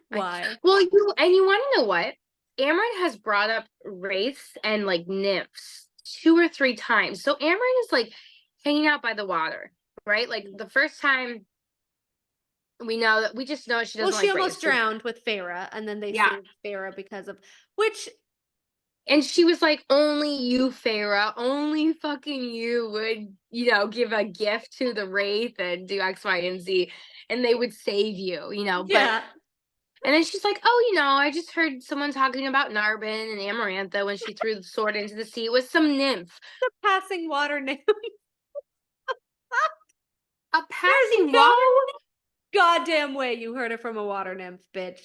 Why? Well, you want to know what? Amarin has brought up wraiths and like nymphs 2 or 3 times. So Amarin is like hanging out by the water, right? Like the first time we just know she doesn't Well, she like almost wraiths. drowned with Feyre, and then they saved Feyre because of which. And she was like, only you, Feyre, only fucking you would, give a gift to the wraith and do X, Y, and Z, and they would save you, Yeah. But and then she's like, oh, I just heard someone talking about Narbin and Amarantha when she threw the sword into the sea. It was some nymph. The passing water nymph. A passing There's no water goddamn way you heard it from a water nymph, bitch.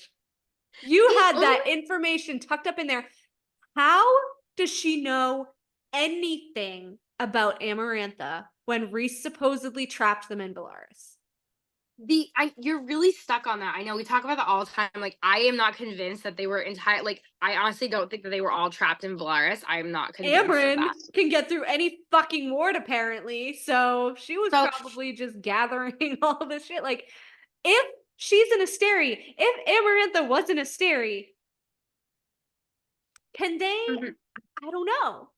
You had that information tucked up in there. How does she know anything about Amarantha when Rhys supposedly trapped them in Belarus? You're really stuck on that. I know we talk about that all the time. Like, I am not convinced that they were I honestly don't think that they were all trapped in Valaris. I'm not convinced Amren of that. can get through any fucking ward, apparently. So she was probably just gathering all this shit. Like, if she's an Asteri, if Amarantha was an Asteri, can they? I don't know.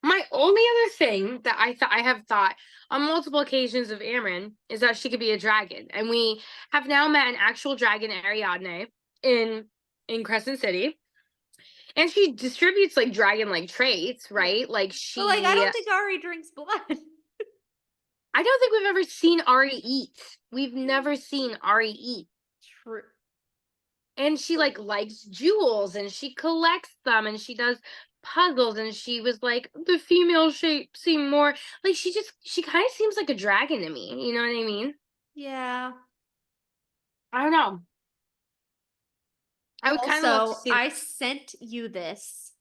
My only other thing that I have thought on multiple occasions of Amren is that she could be a dragon, and we have now met an actual dragon, Ariadne, in Crescent City, and she distributes like dragon-like traits, right? Like she. But I don't think Ari drinks blood. I don't think we've ever seen Ari eat. We've never seen Ari eat. True. And she likes jewels, and she collects them, and she does puzzles, and she was like, the female shape seem more like she kind of seems like a dragon to me. You know what I mean? Yeah. I don't know. I would kind of love to see. I sent you this,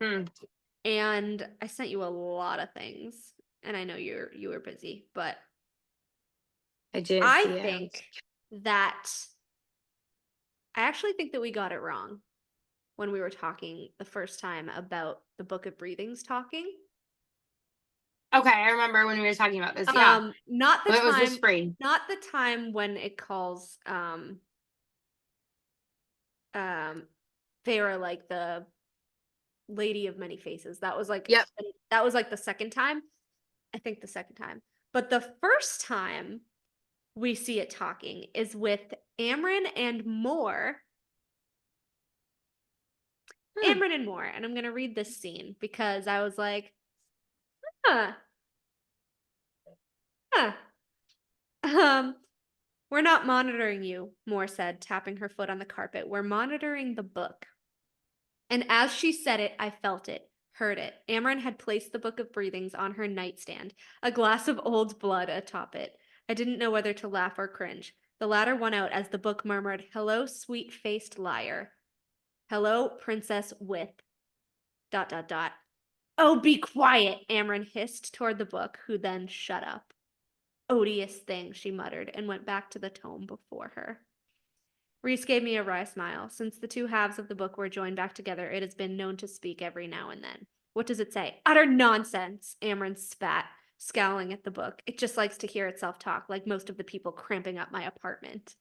and I sent you a lot of things, and I know you were busy, but I actually think that we got it wrong when we were talking the first time about the Book of Breathings talking. Okay, I remember when we were talking about this. Yeah, not the time. It was the spring. Not the time when it calls Feyre like the Lady of Many Faces. That was like that was like the second time. I think the second time. But the first time we see it talking is with Amren and Moore. Amren and Moore. And I'm going to read this scene because I was like, we're not monitoring you, Moore said, tapping her foot on the carpet. We're monitoring the book. And as she said it, I felt it, heard it. Amren had placed the Book of Breathings on her nightstand, a glass of old blood atop it. I didn't know whether to laugh or cringe. The latter won out as the book murmured, "Hello, sweet-faced liar. Hello, princess with... ... Oh, be quiet, Amren hissed toward the book, who then shut up. Odious thing, she muttered, and went back to the tome before her. Rhys gave me a wry smile. Since the two halves of the book were joined back together, it has been known to speak every now and then. What does it say? Utter nonsense, Amren spat, scowling at the book. It just likes to hear itself talk, like most of the people cramping up my apartment.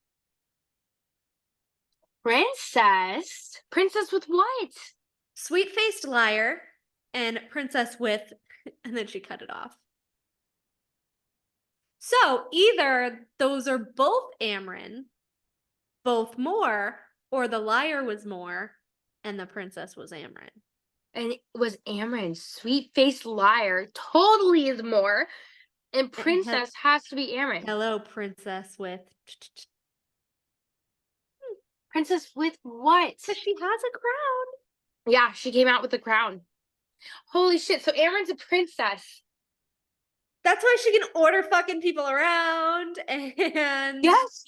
Princess? Princess with what? Sweet-faced liar and princess with... And then she cut it off. So either those are both Amren, both Moore, or the liar was Moore and the princess was Amren. And it was Amren, sweet-faced liar, totally is Moore, and princess has to be Amren. Hello, princess with... Princess with what? Because she has a crown. Yeah, she came out with the crown. Holy shit, so Amren's a princess. That's why she can order fucking people around, and... Yes!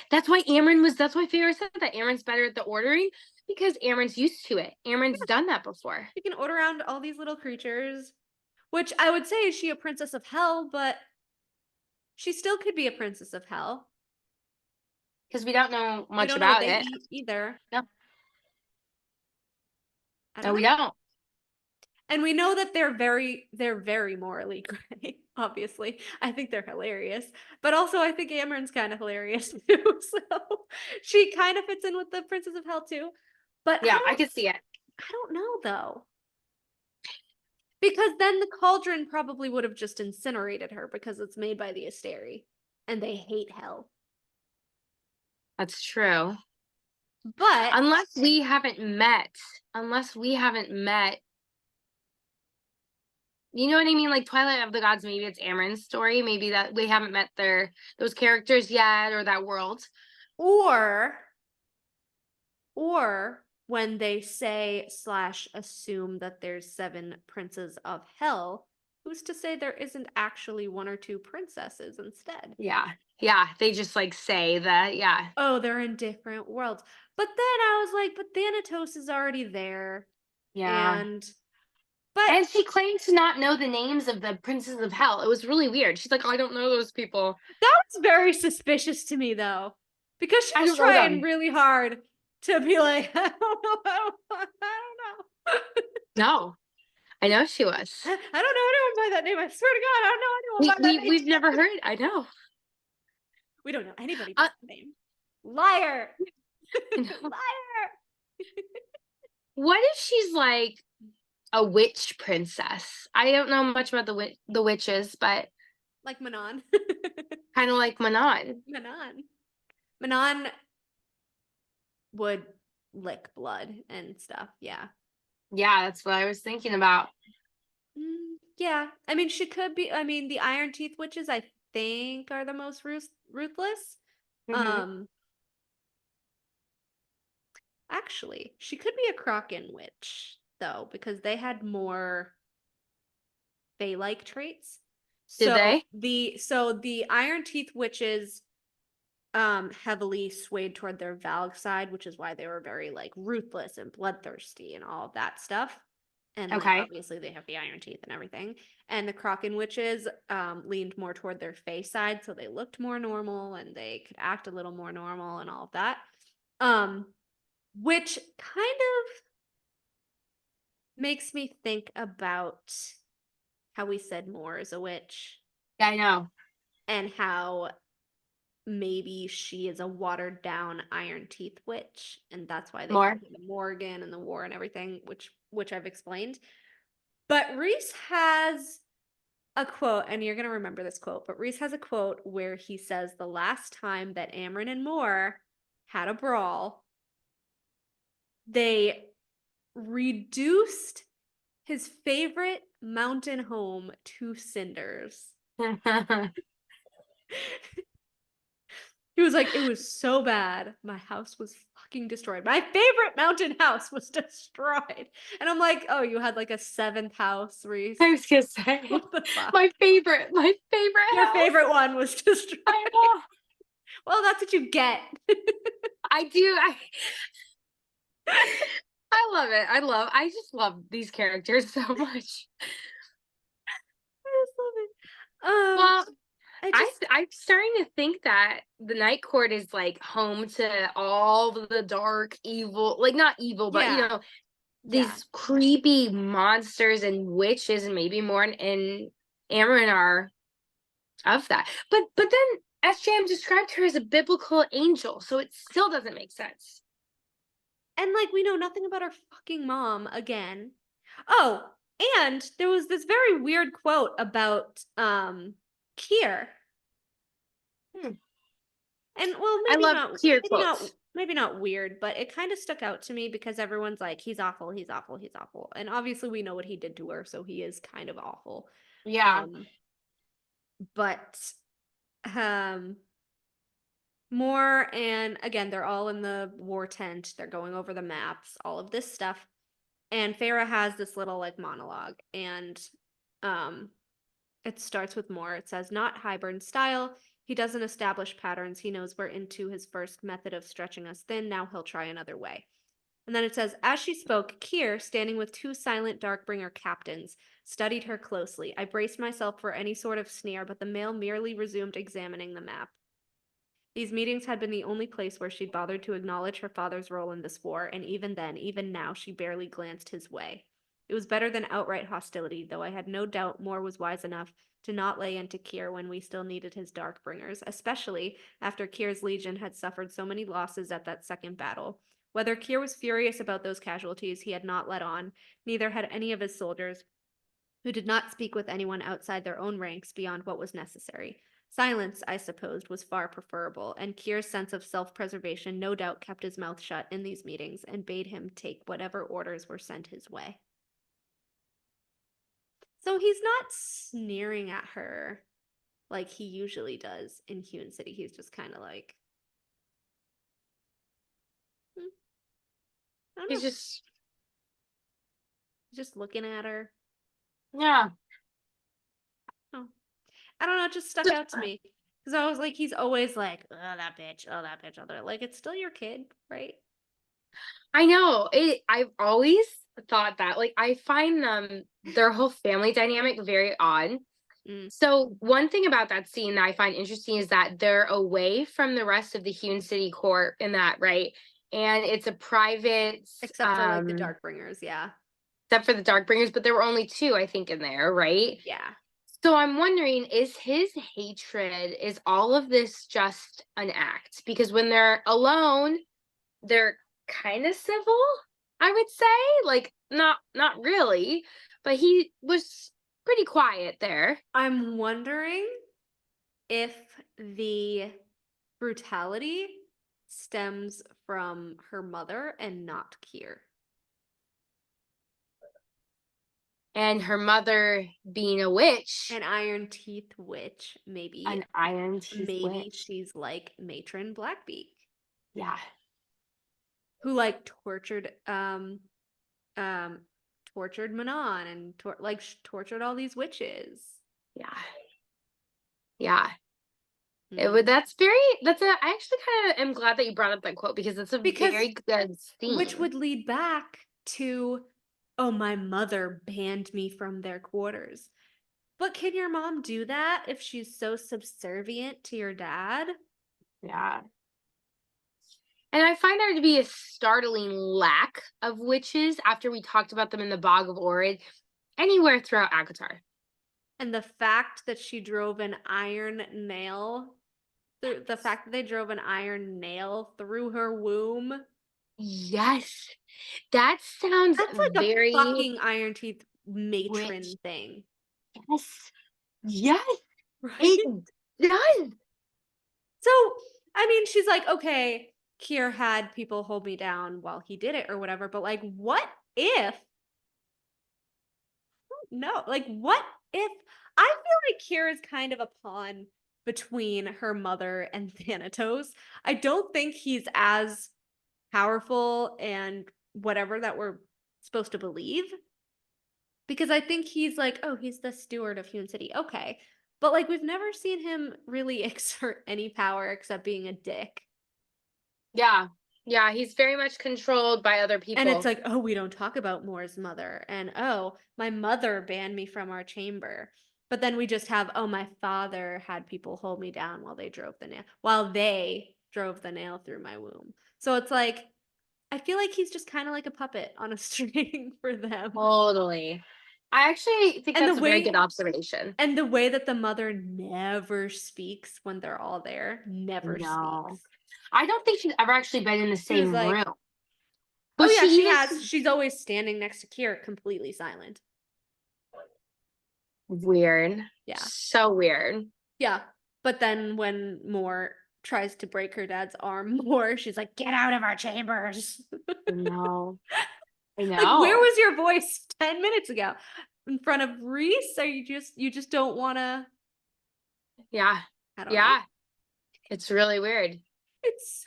That's why Feyre said that Amren's better at the ordering, because Amren's used to it. Amren's done that before. She can order around all these little creatures, which I would say, is she a princess of hell, but she still could be a princess of hell. Because we don't know We much don't know what about they it. eat either. No. I No, don't we know. don't. And we know that they're very morally gray, obviously. I think they're hilarious. But also I think Amren's kind of hilarious too. So she kind of fits in with the Princess of Hell too. But Yeah, I could see it. I don't know though. Because then the cauldron probably would have just incinerated her because it's made by the Asteri. And they hate hell. That's true. But Unless we haven't met. You know what I mean? Like Twilight of the Gods, maybe it's Amren's story. Maybe that we haven't met those characters yet or that world. or when they say / assume that there's 7 princes of hell, who's to say there isn't actually 1 or 2 princesses instead? Yeah. Yeah. They just like say that. Yeah. Oh, they're in different worlds. But then I was like, but Thanatos is already there. Yeah. But And she claimed to not know the names of the princes of hell. It was really weird. She's like, oh, I don't know those people. that was very suspicious to me though. Because she I was don't know trying them. really hard to be like, I don't know. No. I know she was. I don't know anyone by that name. I swear to God, I don't know anyone by that name. We've never heard. I know. We don't know anybody by that name. Liar. Liar. What if she's like a witch princess? I don't know much about the witches, but Like Manon. kind of like Manon. Manon would lick blood and stuff. Yeah. Yeah, that's what I was thinking about. Yeah. I mean, she could be. I mean, the Iron Teeth witches, I think, are the most ruthless. Mhm. Actually, she could be a Kraken witch, though, because they had more Fae-like traits. Did they? The Iron Teeth witches heavily swayed toward their Valg side, which is why they were very like ruthless and bloodthirsty and all of that stuff. And like Okay. obviously they have the iron teeth and everything. And the Kraken witches leaned more toward their Fae side, so they looked more normal and they could act a little more normal and all of that. Which kind of makes me think about how we said Moore is a witch. Yeah, I know. And how maybe she is a watered down Iron Teeth witch, and that's why they More. the Morgan and the war and everything, which I've explained. But Reese has a quote, and you're gonna remember this quote, but Reese has a quote where he says the last time that Amren and Moore had a brawl, they reduced his favorite mountain home to cinders. He was like, it was so bad. My house was fucking destroyed. My favorite mountain house was destroyed. And I'm like, oh, you had like a 7th house, Reese. I was gonna say What the fuck? my favorite Your house. favorite one was destroyed. I know. Well, that's what you get. I do. I love it. I just love these characters so much. I just love it. Well, I'm starting to think that the Night Court is like home to all the dark evil, like not evil, but you know, these creepy monsters and witches and maybe more in Amren are of that. But then SJM described her as a biblical angel, so it still doesn't make sense. And like we know nothing about her fucking mom again. Oh, and there was this very weird quote about Kier. And well, maybe I love not Kier quotes. maybe not weird, but it kind of stuck out to me because everyone's like, he's awful, he's awful, he's awful. And obviously we know what he did to her, so he is kind of awful. Yeah. But Moore and again, they're all in the war tent, they're going over the maps, all of this stuff. And Feyre has this little like monologue, and it starts with Moore. It says, not Hybern style. He doesn't establish patterns. He knows we're into his first method of stretching us thin. Now he'll try another way. And then it says, as she spoke, Kier, standing with 2 silent Darkbringer captains, studied her closely. I braced myself for any sort of sneer, but the male merely resumed examining the map. These meetings had been the only place where she'd bothered to acknowledge her father's role in this war, and even then, even now, she barely glanced his way. It was better than outright hostility, though I had no doubt Moore was wise enough to not lay into Kier when we still needed his Darkbringers, especially after Kier's legion had suffered so many losses at that second battle. Whether Kier was furious about those casualties, he had not let on. Neither had any of his soldiers, who did not speak with anyone outside their own ranks beyond what was necessary. Silence, I supposed, was far preferable, and Kier's sense of self-preservation no doubt kept his mouth shut in these meetings and bade him take whatever orders were sent his way. So he's not sneering at her like he usually does in Hewn City. He's just kind of like, I don't know. He's just looking at her. yeah. Oh, I don't know. It just stuck out to me because I was like, he's always like, oh, that bitch, oh, that bitch, oh, that. Like, it's still your kid, right? I know. I've always thought that. Like, I find their whole family dynamic very odd. So one thing about that scene that I find interesting is that they're away from the rest of the Hewn City court in that, right? And it's a private, except for like the Darkbringers, yeah. Except for the Darkbringers, but there were only 2, I think, in there, right? Yeah. So I'm wondering, is his hatred, is all of this just an act? Because when they're alone, they're kind of civil, I would say. Like, not really, but he was pretty quiet there. I'm wondering if the brutality stems from her mother and not Kier. And her mother being a witch. An Iron Teeth witch, maybe. An Iron Teeth maybe witch. She's like Matron Blackbeak. Yeah. Who like tortured Manon and tortured all these witches. Yeah. Yeah. I actually kind of am glad that you brought up that quote because it's very good scene. Which would lead back to, oh, my mother banned me from their quarters. But can your mom do that if she's so subservient to your dad? Yeah. And I find there to be a startling lack of witches after we talked about them in the Bog of Orid anywhere throughout Acotar. And the fact that she drove an iron nail, the fact that they drove an iron nail through her womb. Yes. That sounds like very a fucking Iron Teeth matron thing. Yes. Yes. Right? It does. So, I mean, she's like, okay, Kier had people hold me down while he did it or whatever, but like, what if? No, like, what if? I feel like Kier is kind of a pawn between her mother and Thanatos. I don't think he's as powerful and whatever that we're supposed to believe. Because I think he's like, oh, he's the steward of Hewn City. Okay. But like, we've never seen him really exert any power except being a dick. Yeah. Yeah, he's very much controlled by other people. And it's like, oh, we don't talk about Moore's mother. And oh, my mother banned me from our chamber. But then we just have, oh, my father had people hold me down while they drove the nail through my womb. So it's like, I feel like he's just kind of like a puppet on a string for them. Totally. I actually think that's a very good observation. And the way that the mother never speaks when they're all there, never speaks. I don't think she's ever actually been in the same room. But she has. She's always standing next to Kier, completely silent. Weird. Yeah. So weird. Yeah. But then when Moore tries to break her dad's arm more, she's like, get out of our chambers. I know. Like, where was your voice 10 minutes ago? In front of Reese? Or you just don't want to? Yeah. I don't know. It's really weird. It's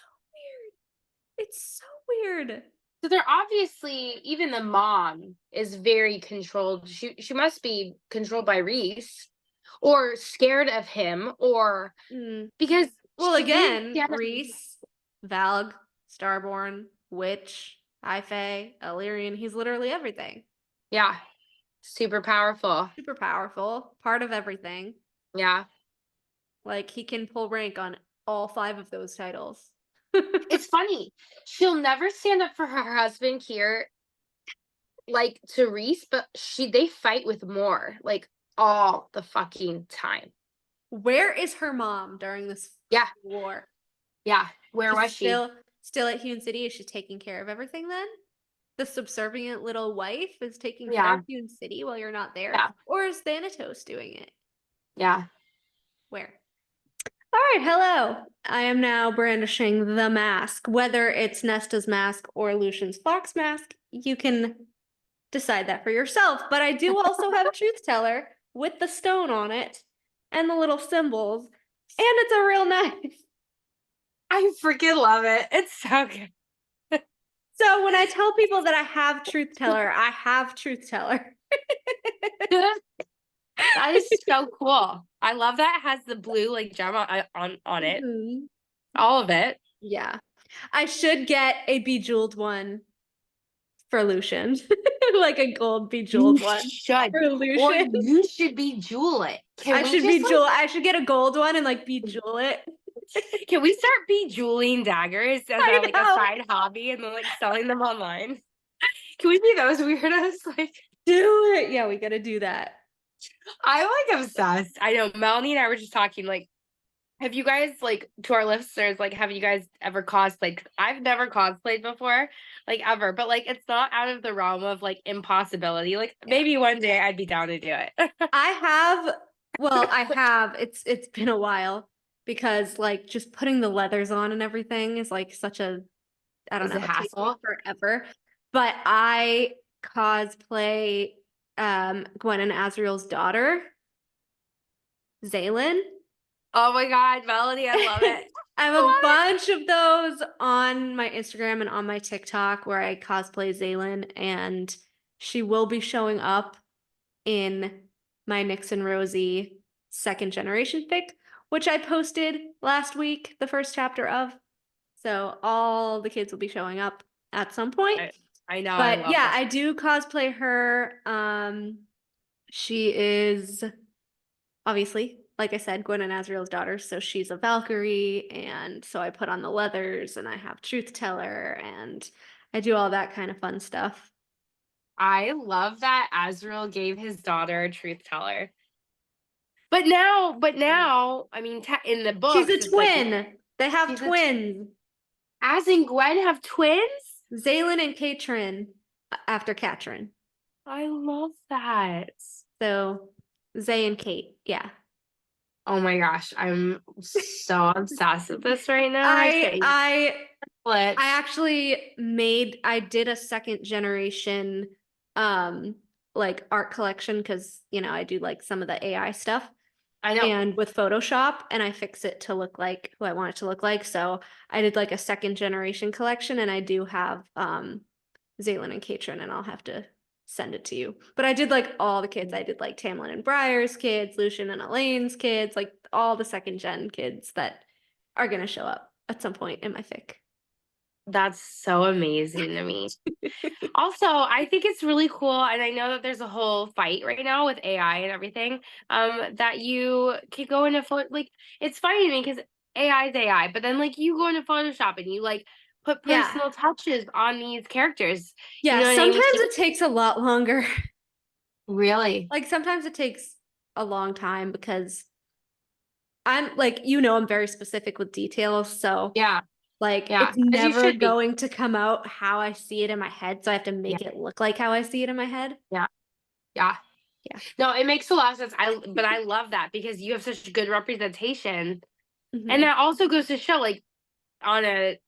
so weird. So they're obviously, even the mom is very controlled. She must be controlled by Reese or scared of him or because again, Reese, Valg, Starborn, Witch, High Fae, Illyrian, he's literally everything. Yeah. Super powerful. Super powerful. Part of everything. Yeah. Like he can pull rank on all 5 of those titles. It's funny. She'll never stand up for her husband here, like Therese, but they fight with more, like all the fucking time. Where is her mom during this war? Yeah. Where was she? Still at Hewn City? Is she taking care of everything then? The subservient little wife is taking care of Hewn City while you're not there? Yeah. Or is Thanatos doing it? Yeah. Where? All right, hello. I am now brandishing the mask. Whether it's Nesta's mask or Lucian's fox mask, you can decide that for yourself. But I do also have a truth teller with the stone on it and the little symbols, and it's a real knife. I freaking love it. It's so good. So when I tell people that I have truth teller, I have truth teller. That is so cool. I love that it has the blue like gem on it. Mm-hmm. All of it. Yeah. I should get a bejeweled one for Lucian. Like a gold bejeweled one should. for Lucian. Or you should bejewel it. I should get a gold one and like bejewel it. Can we start bejeweling daggers as like a side hobby and then like selling them online? Can we be those weirdos? Like, do it. Yeah, we gotta do that. I'm like obsessed. I know Melanie and I were just talking, like, have you guys, like, to our listeners, like, have you guys ever cosplayed? I've never cosplayed before, like, ever, but like it's not out of the realm of like impossibility. Like maybe one day I'd be down to do it. I have. It's been a while because like just putting the leathers on and everything is like such a, I don't know, hassle forever. But I cosplay Gwen and Azriel's daughter, Zaylin. Oh my god, Melanie, I love it. I have a bunch of those on my Instagram and on my TikTok where I cosplay Zaylin, and she will be showing up in my Nyx and Rosie second generation fic, which I posted last week, the first chapter of. So all the kids will be showing up at some point. I know. But I do cosplay her. She is obviously, like I said, Gwen and Azriel's daughter. So she's a Valkyrie. And so I put on the leathers and I have truth teller and I do all that kind of fun stuff. I love that Azriel gave his daughter a truth teller. But now, I mean, in the book, she's a twin. Like, they have twins. Az and Gwen have twins? Zaylin and Katrin after Katrin. I love that. So Zay and Kate, yeah. Oh my gosh, I'm so obsessed with this right now. I actually I did a second generation like art collection because I do like some of the AI stuff. I know. And with Photoshop, and I fix it to look like who I want it to look like. So I did like a second generation collection, and I do have Zaylin and Katrin, and I'll have to send it to you. But I did like all the kids. I did like Tamlin and Briar's kids, Lucian and Elaine's kids, like all the second gen kids that are gonna show up at some point in my fic. That's so amazing to me. Also, I think it's really cool, and I know that there's a whole fight right now with AI and everything, that you can go into like, it's funny to me because AI is AI, but then like you go into Photoshop and you like put personal touches on these characters. Yeah, sometimes it takes a lot longer. Really? Like sometimes it takes a long time because I'm like, I'm very specific with details, so it's never going to come out how I see it in my head. So I have to make it look like how I see it in my head. Yeah. No, it makes a lot of sense. But I love that because you have such good representation. Mm-hmm. And that also goes to show, like, on a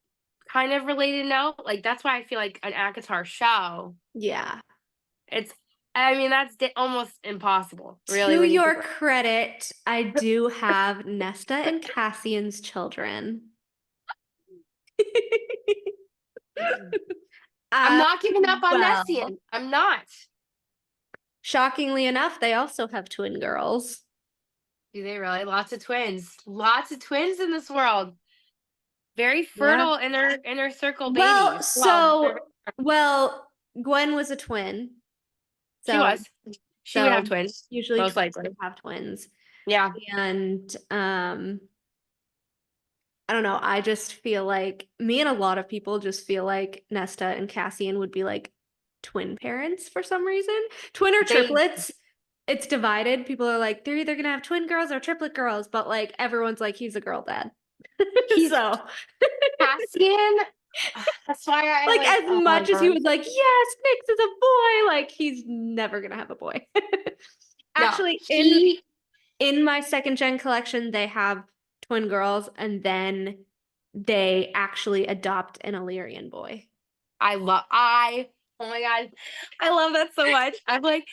kind of related note, like, that's why I feel like an Acotar show. Yeah. That's almost impossible, really. To your credit, I do have Nesta and Cassian's children. I'm not giving up on Nessian. I'm not. Shockingly enough, they also have twin girls. Do they really? Lots of twins. Lots of twins in this world. Very fertile inner circle babies. Gwen was a twin. So, she was. She would have twins. Usually most likely have twins. Yeah. And I don't know. I just feel like me and a lot of people just feel like Nesta and Cassian would be like twin parents for some reason. Twin or triplets. It's divided. People are like, they're either gonna have twin girls or triplet girls, but like everyone's like, he's a girl dad. He's So Cassian. That's why I like as oh my much as he God. was like, yes, Nyx is a boy, like he's never gonna have a boy. No, Actually, he in my second gen collection, they have twin girls, and then they actually adopt an Illyrian boy. oh my God, I love that so much. I'm like,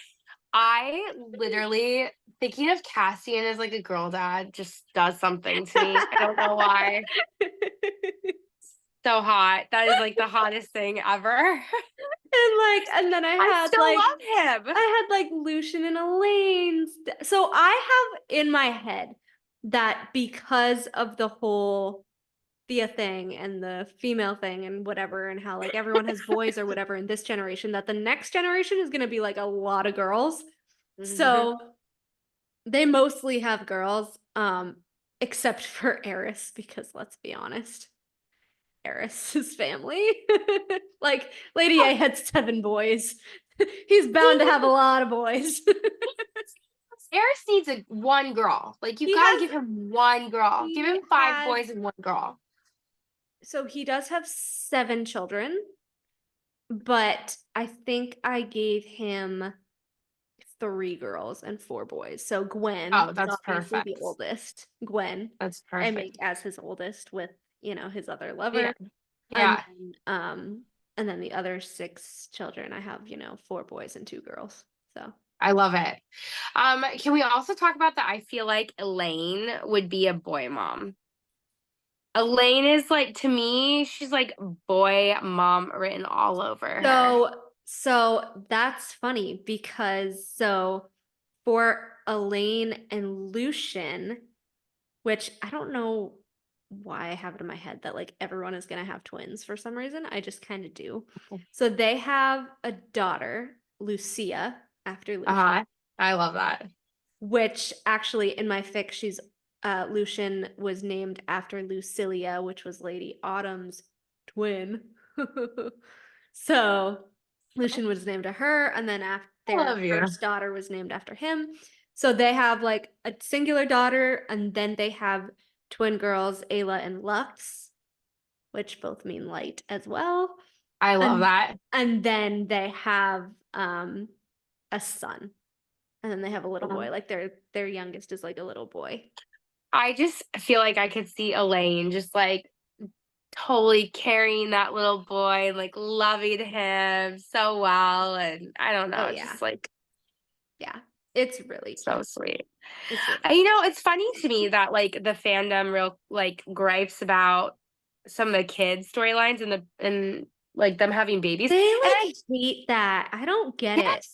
I literally thinking of Cassian as like a girl dad just does something to me. I don't know why. So hot. That is like the hottest thing ever. And then I had still like love him. I had like Lucian and Elaine's. So I have in my head that because of the whole Thea thing and the female thing and whatever, and how like everyone has boys or whatever in this generation, that the next generation is gonna be like a lot of girls. So they mostly have girls, except for Eris, because let's be honest, Eris's family. Like Lady A had 7 boys. He's bound to have a lot of boys. Eris needs one girl. Like you He gotta has- give him one girl. Give he him 5 has- boys and 1 girl. So he does have 7 children, but I think I gave him 3 girls and 4 boys. So Gwen, Oh, is that's obviously the perfect. oldest. Gwen, That's I perfect. make as his oldest with, you know, his other lover. Yeah. And then the other 6 children, I have, you know, 4 boys and 2 girls. So I love it. Can we also talk about that? I feel like Elaine would be a boy mom. Elaine is like, to me, she's like boy mom written all over her. So that's funny because for Elaine and Lucian, which I don't know why I have it in my head that like everyone is gonna have twins for some reason. I just kind of do. So they have a daughter, Lucia, after Lucian, I love that. which actually in my fic, she's Lucian was named after Lucilia, which was Lady Autumn's twin. So Lucian was named after her, and then after love their you. first daughter was named after him. So they have like a singular daughter, and then they have twin girls, Ayla and Lux, which both mean light as well. I love that. And then they have a son. And then they have a little boy. Like their youngest is like a little boy. I just feel like I could see Elaine just like totally carrying that little boy and like loving him so well. And I don't know, just like, yeah, it's really so cute. sweet. It's really You know, it's funny to me that like the fandom real like gripes about some of the kids storylines and like them having babies. They And like hate that. I don't get it.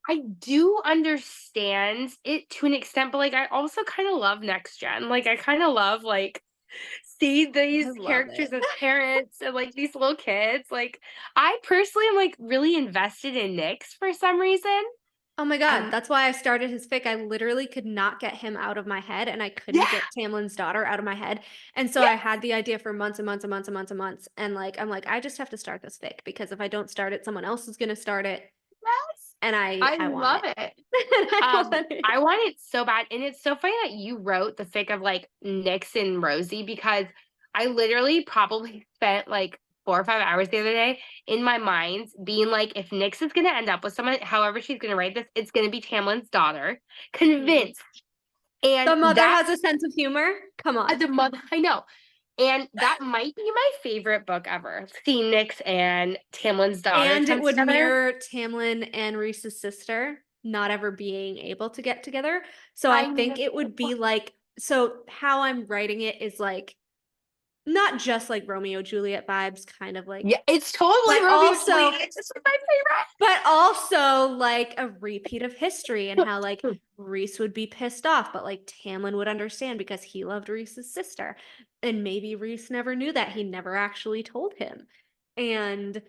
I do understand it to an extent, but like I also kind of love next gen. Like I kind of love like see these characters as parents and like these little kids. Like I personally am like really invested in Nyx for some reason. Oh my God, that's why I started his fic. I literally could not get him out of my head, and I couldn't get Tamlin's daughter out of my head. And so I had the idea for months and months and months and months and months. And like, I'm like, I just have to start this fic because if I don't start it, someone else is going to start it. Yes. And I love want it. I want it so bad. And it's so funny that you wrote the fic of like Nyx and Rosie because I literally probably spent like 4 or 5 hours the other day in my mind being like, if Nyx is going to end up with someone, however she's going to write this, it's going to be Tamlin's daughter. Convinced. And the mother has a sense of humor. Come on. The mother, I know. And that might be my favorite book ever. Seeing Nyx and Tamlin's daughter. And it would together. mirror Tamlin and Reese's sister not ever being able to get together. So I think it would be like, so how I'm writing it is like, not just like Romeo Juliet vibes, kind of like, yeah, it's totally Romeo Juliet. It's just my favorite. But also like a repeat of history and how like Reese would be pissed off, but like Tamlin would understand because he loved Reese's sister. And maybe Reese never knew that. He never actually told him. And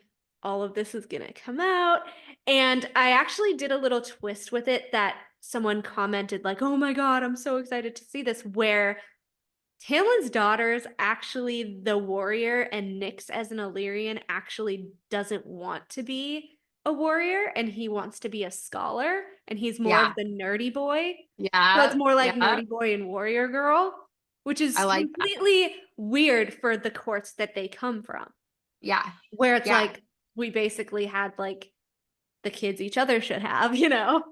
all of this is gonna come out. And I actually did a little twist with it that someone commented like, oh my God, I'm so excited to see this, where Tamlin's daughter's actually the warrior, and Nyx as an Illyrian actually doesn't want to be a warrior, and he wants to be a scholar, and he's more of the nerdy boy. Yeah. So it's more like nerdy boy and warrior girl, which is completely weird for the courts that they come from. Yeah. Where it's like, we basically had like the kids each other should have, you know?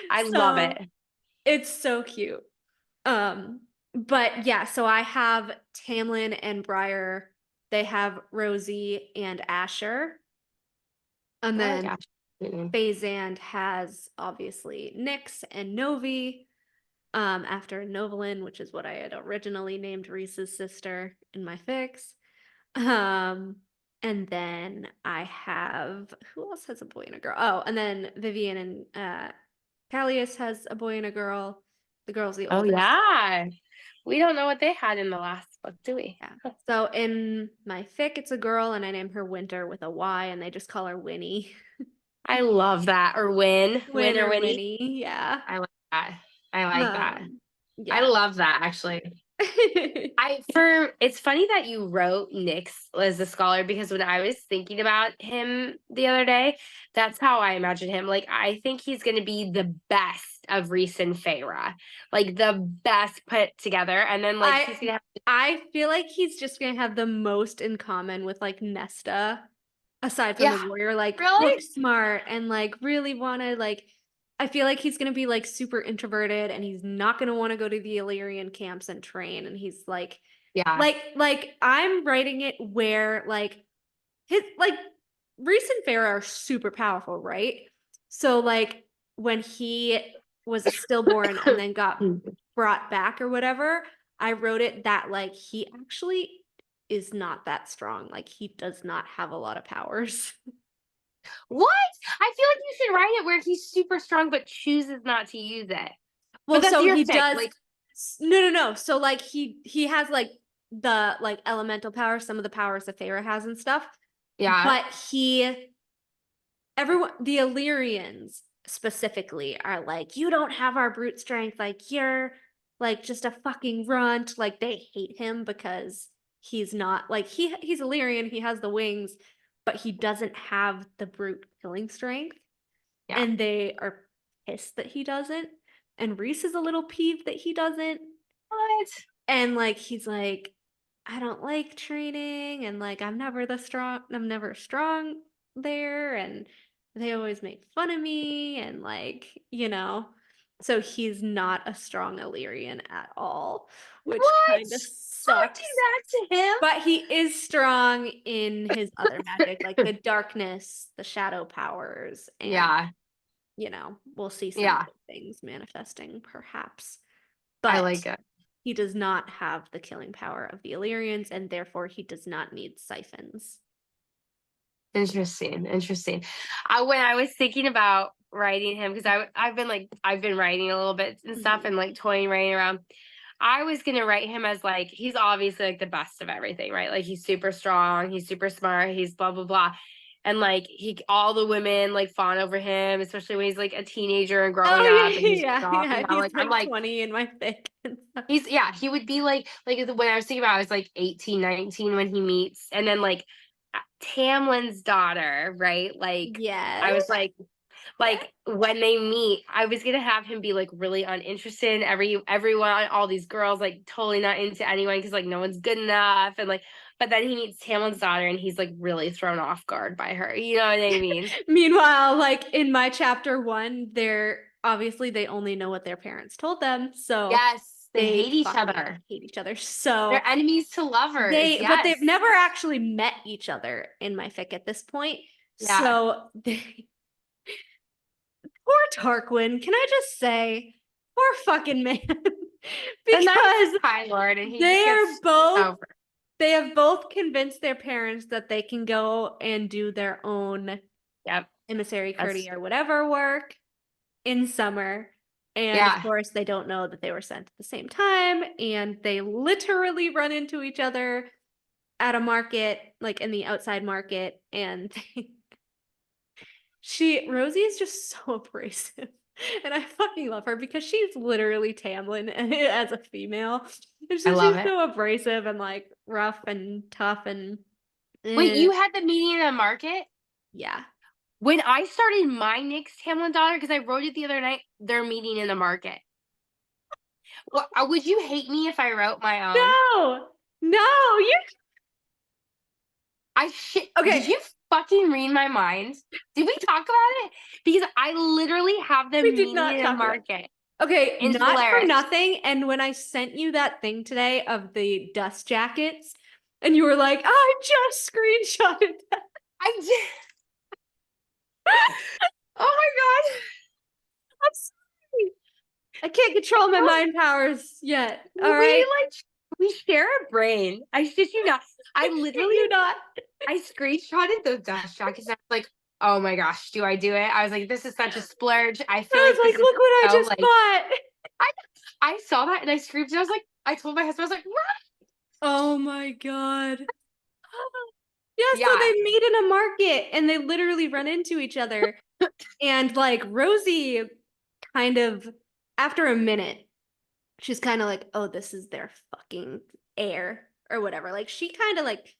I love it. It's so cute. But yeah, so I have Tamlin and Briar. They have Rosie and Asher. And then Phazand has obviously Nyx and Novi, after Novelin, which is what I had originally named Reese's sister in my fics. And then I have, who else has a boy and a girl? Oh, and then Vivian and Callius has a boy and a girl. The girl's the oldest. Oh yeah. We don't know what they had in the last book, do we? Yeah. So in my fic, it's a girl, and I name her Winter with a Y, and they just call her Winnie. I love that. Or Win or Winnie. Yeah. I like that. I like that. Yeah. I love that, actually. It's funny that you wrote Nyx as a scholar, because when I was thinking about him the other day, that's how I imagine him. Like, I think he's going to be the best of Rhys and Feyre, like the best put together. And then like he's gonna have I feel like he's just gonna have the most in common with like Nesta, aside from the warrior, like really look smart and like really want to like. I feel like he's gonna be like super introverted, and he's not gonna want to go to the Illyrian camps and train. And he's like, like I'm writing it where like his like Rhys and Feyre are super powerful, right? So like when he was a stillborn and then got brought back or whatever, I wrote it that like he actually is not that strong. Like he does not have a lot of powers. What? I feel like you should write it where he's super strong but chooses not to use it. Well, so he does. Like, no. So like he has like the like elemental powers, some of the powers that Feyre has and stuff. Yeah. But the Illyrians specifically are like, you don't have our brute strength. Like you're like just a fucking runt. Like they hate him because he's not like he's Illyrian. He has the wings, but he doesn't have the brute killing strength. Yeah. And they are pissed that he doesn't. And Rhys is a little peeved that he doesn't. What? And like he's like, I don't like training, and like I'm never strong there, and they always make fun of me, and like, you know. So he's not a strong Illyrian at all, which kind of sucks. Don't do that to him. But he is strong in his other magic, like the darkness, the shadow powers, and you know, we'll see some things manifesting perhaps. But I like it. He does not have the killing power of the Illyrians, and therefore he does not need siphons. Interesting. When I was thinking about writing him, because I've been writing a little bit and stuff, and like toying, writing around. I was gonna write him as like, he's obviously like the best of everything, right? Like he's super strong, he's super smart, he's blah blah blah. And like all the women like fawn over him, especially when he's like a teenager and growing up. And he's I'm like 20 in my thick. He would be like when I was thinking about it, I was like 18, 19 when he meets, and then like Tamlin's daughter, right? Like I was like when they meet, I was gonna have him be like really uninterested in everyone, all these girls, like totally not into anyone because like no one's good enough, and like, but then he meets Tamlin's daughter and he's like really thrown off guard by her. You know what I mean? Meanwhile, like in my chapter 1, they're obviously they only know what their parents told them. So yes, they hate each other. So they're enemies to lovers. But they've never actually met each other in my fic at this point. Yeah. So poor Tarquin, can I just say, poor fucking man. Because High Lord, and they have both convinced their parents that they can go and do their own emissary courtier or whatever work in summer. And of course they don't know that they were sent at the same time, and they literally run into each other at a market, like in the outside market, and Rosie is just so abrasive. And I fucking love her because she's literally Tamlin as a female. And so I love she's it. so abrasive and like rough and tough and Wait, eh, you had the meeting in the market? yeah. When I started my Nick's Tamlin daughter, because I wrote it the other night, they're meeting in the market. What, would you hate me if I wrote my own? No, no, you Did okay. you fucking read my mind? Did we talk about it? Because I literally have them We did meeting not in the talk about it. market Okay, in not for Solaris. nothing. And when I sent you that thing today of the dust jackets, and you were like, I just screenshotted that. I did. Oh my god. I'm sorry. I can't control my mind powers yet. All right. We share a brain. I shit you not. I literally You not. I screenshotted those dust jackets. And I was like, oh my gosh, do I do it? I was like, this is such a splurge. I feel I like was like, this is look what I so just like bought. I saw that and I screamed and I was like, I told my husband, I was like, what? Oh my god. Yeah, so Yeah. they meet in a market and they literally run into each other. And like Rosie kind of after a minute, she's kind of like, oh, this is their fucking heir or whatever. Like she kind of like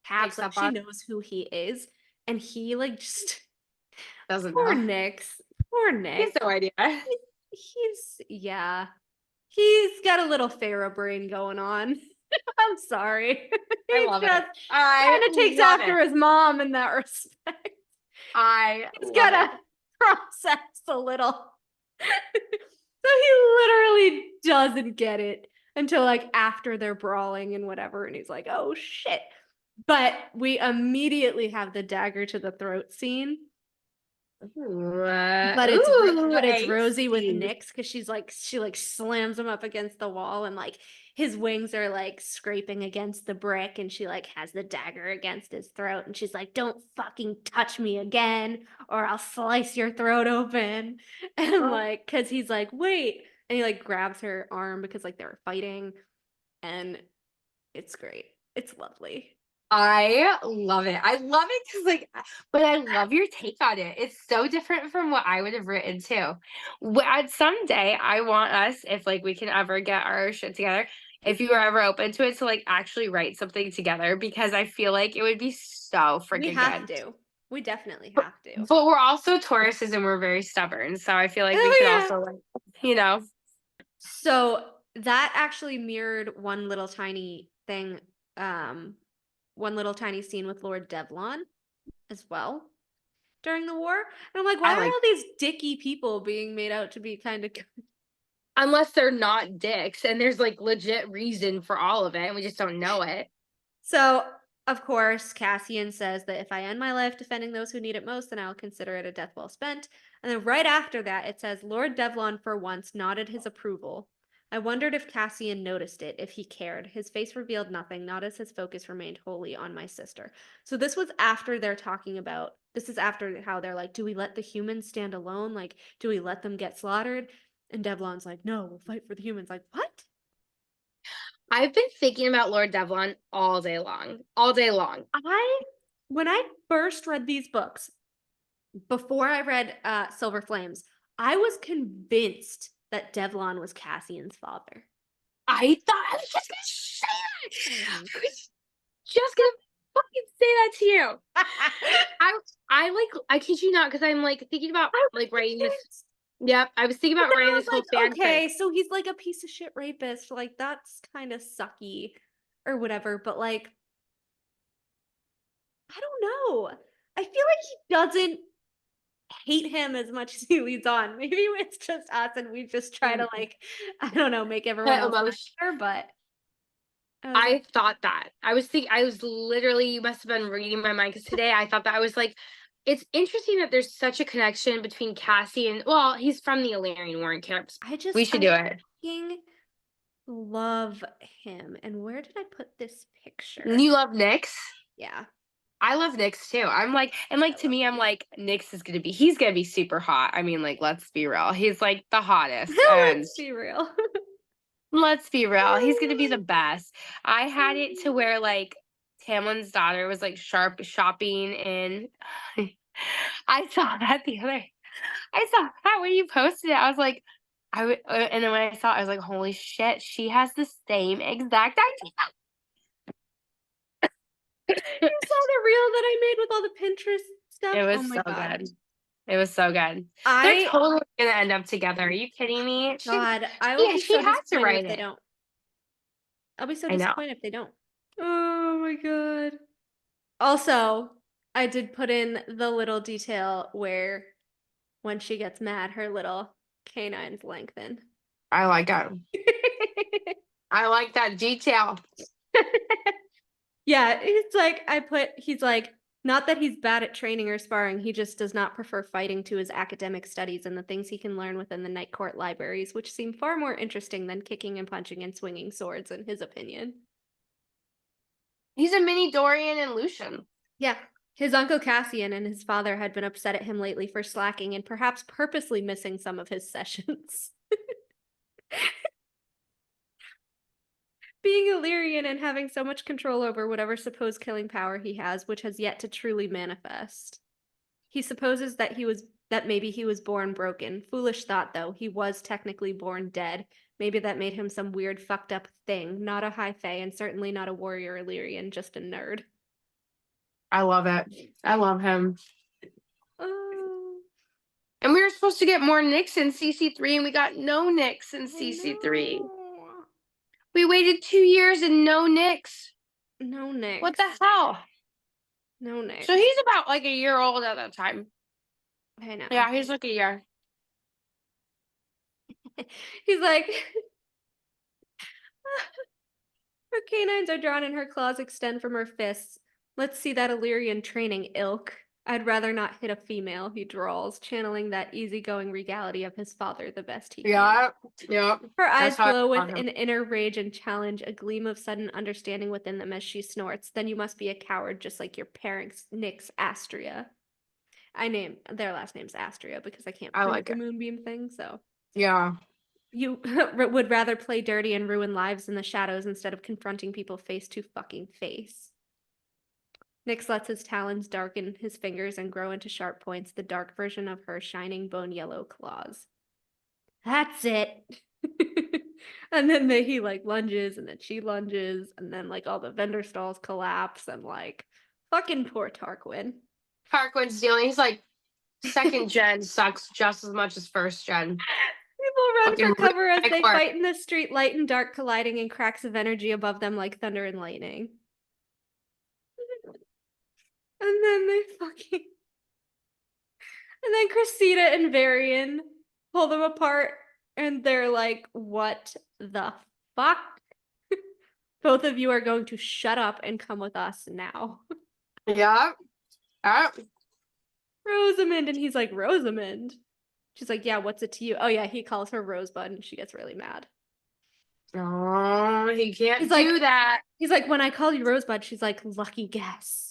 taps, Picks like up she on knows who he is. And he like just doesn't poor know. Nick's poor He has Nick. no idea. He's yeah. He's got a little Pharaoh brain going on. I'm sorry. I He love just it. I kind of takes love after it. his mom in that respect. I He's love gotta it. process a little. So he literally doesn't get it until like after they're brawling and whatever, and he's like, "Oh shit!" But we immediately have the dagger to the throat scene. But it's I Rosie with see. Nyx because she like slams him up against the wall and like his wings are like scraping against the brick and she like has the dagger against his throat and she's like, don't fucking touch me again or I'll slice your throat open. And like because he's like, wait, and he like grabs her arm because like they were fighting and it's great. It's lovely. I love it. I love it because, like, but I love your take on it. It's so different from what I would have written too. Someday, I want us, if like we can ever get our shit together, if you are ever open to it, to like actually write something together because I feel like it would be so We freaking have good. to. We definitely have to. But we're also Tauruses and we're very stubborn, so I feel like we Oh could yeah. also, like, you know, So that actually mirrored one little tiny thing, one little tiny scene with Lord Devlon as well during the war. And I'm like, why I are like all these dicky people being made out to be kind of unless they're not dicks and there's like legit reason for all of it and we just don't know it. So, of course, Cassian says that if I end my life defending those who need it most, then I'll consider it a death well spent. And then right after that, it says Lord Devlon for once nodded his approval. I wondered if Cassian noticed it, if he cared. His face revealed nothing, not as his focus remained wholly on my sister. So this was after they're talking about, this is after how they're like, do we let the humans stand alone? Like, do we let them get slaughtered? And Devlon's like, no, we'll fight for the humans. Like, what? I've been thinking about Lord Devlon all day long. All day long. When I first read these books, before I read Silver Flames, I was convinced that Devlon was Cassian's father. I thought I was just gonna say that. Mhm. I was just gonna fucking say that to you. I like I kid you not because I'm like thinking about like writing this. Yep, I was thinking But about then writing I this was whole like, fan okay, fic. so he's like a piece of shit rapist. Like, that's kind of sucky or whatever. But like, I don't know. I feel like he doesn't hate him as much as he leads on. Maybe it's just us and we just try to like, I don't know, make everyone That else emotion. better, but I was like, I thought that. I was literally, you must have been reading my mind because today I thought that I was like, it's interesting that there's such a connection between Cassie and, well, he's from the Illyrian Warren camps. We should do it. fucking love him. And where did I put this picture? You love Nyx? Yeah. I love Nyx too. I'm like, and like to me, I'm like, Nyx is he's gonna be super hot. I mean, like, let's be real. He's like the hottest. And Let's be real. let's be real. He's gonna be the best. I had it to where like Tamlin's daughter was like shopping in I saw that the other. I saw that when you posted it. I was like, and then when I saw it, I was like, holy shit, she has the same exact idea. You saw the reel that I made with all the Pinterest stuff? It Oh was my so God. good. It was so good. I They're totally gonna end up together. Are you kidding me? God, I will be She so has to disappointed write if they it. don't. I'll be so I know. disappointed if they don't. Oh my God. Also, I did put in the little detail where when she gets mad, her little canines lengthen. I like it. I like that detail. Yeah, it's like he's like, not that he's bad at training or sparring, he just does not prefer fighting to his academic studies and the things he can learn within the night court libraries, which seem far more interesting than kicking and punching and swinging swords, in his opinion. He's a mini Dorian and Lucian. Yeah, his uncle Cassian and his father had been upset at him lately for slacking and perhaps purposely missing some of his sessions. Being Illyrian and having so much control over whatever supposed killing power he has, which has yet to truly manifest. He supposes that maybe he was born broken. Foolish thought, though. He was technically born dead. Maybe that made him some weird fucked up thing. Not a high fae, and certainly not a warrior Illyrian, just a nerd. I love it. I love him. Oh. And we were supposed to get more Nicks in CC3, and we got no Nicks in CC3. No. We waited 2 years and no Nicks. No Nick. What the hell? No Nick. So he's about like a year old at that time. I know. Yeah, he's like a year. He's like, her canines are drawn and her claws extend from her fists. Let's see that Illyrian training, ilk. I'd rather not hit a female, he drawls, channeling that easygoing regality of his father the best he can. Yeah. Her eyes That's how I glow with found him. an inner rage and challenge, a gleam of sudden understanding within them as she snorts. Then you must be a coward just like your parents, Nyx Astria. Their last name's Astria because I can't I prove like the it. moonbeam thing, so. Yeah. You would rather play dirty and ruin lives in the shadows instead of confronting people face to fucking face. Nyx lets his talons darken his fingers and grow into sharp points, the dark version of her shining bone yellow claws. That's it. And then he like lunges and then she lunges and then like all the vendor stalls collapse and like fucking poor Tarquin. Tarquin's dealing. He's like, second gen sucks just as much as first gen. People run Fucking for cover as really they hard. fight in the street, light and dark colliding in cracks of energy above them like thunder and lightning. And then and then Cressida and Varian pull them apart and they're like, what the fuck? Both of you are going to shut up and come with us now. Yeah. Rosamund, and he's like, Rosamund? She's like, yeah, what's it to you? Oh yeah, he calls her Rosebud and she gets really mad. Oh, he can't He's do like- that. He's like, when I call you Rosebud, she's like, lucky guess.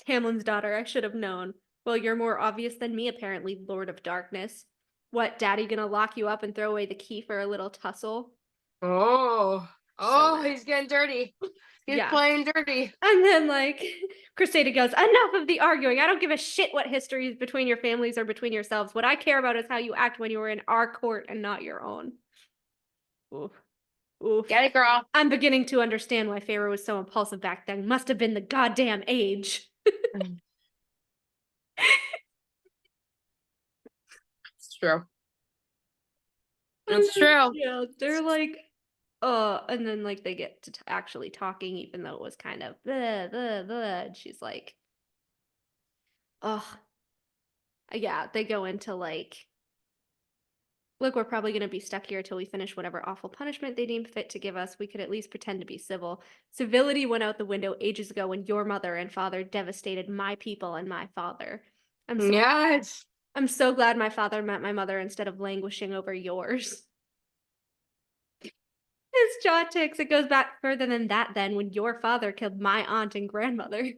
Tamlin's daughter, I should have known. Well, you're more obvious than me, apparently, Lord of Darkness. What, Daddy gonna lock you up and throw away the key for a little tussle? Oh, he's getting dirty. He's Yeah. playing dirty. And then, like, Cressida goes, enough of the arguing. I don't give a shit what history is between your families or between yourselves. What I care about is how you act when you were in our court and not your own. Oof. Oof. Get it, girl. I'm beginning to understand why Pharaoh was so impulsive back then. Must have been the goddamn age. It's true. It's true. Yeah, they're like, and then like they get to actually talking, even though it was kind of blah, blah, blah. And she's like, yeah, they go into like, look, we're probably going to be stuck here till we finish whatever awful punishment they deem fit to give us. We could at least pretend to be civil. Civility went out the window ages ago when your mother and father devastated my people and my father. Yes. I'm so glad my father met my mother instead of languishing over yours. His jaw ticks. It goes back further than that then, when your father killed my aunt and grandmother.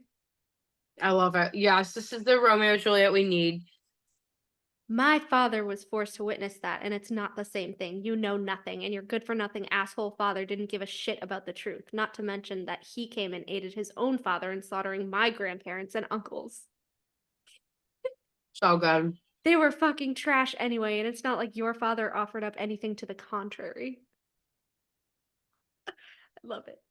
I love it. Yes, this is the Romeo and Juliet we need. My father was forced to witness that, and it's not the same thing. You know nothing, and your good-for-nothing asshole father didn't give a shit about the truth, not to mention that he came and aided his own father in slaughtering my grandparents and uncles. So good. They were fucking trash anyway, and it's not like your father offered up anything to the contrary. I love it.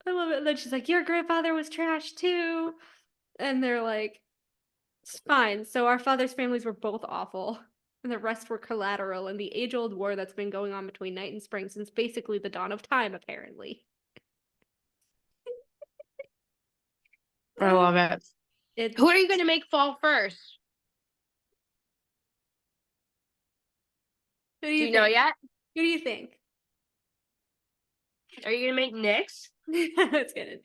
I love it. And then she's like, your grandfather was trash too. And they're like, it's fine. So our father's families were both awful, and the rest were collateral in the age-old war that's been going on between night and spring since basically the dawn of time, apparently. I love it. Who are you going to make fall first? Do you know yet? Who do you think? Are you going to make Nyx? It's gonna.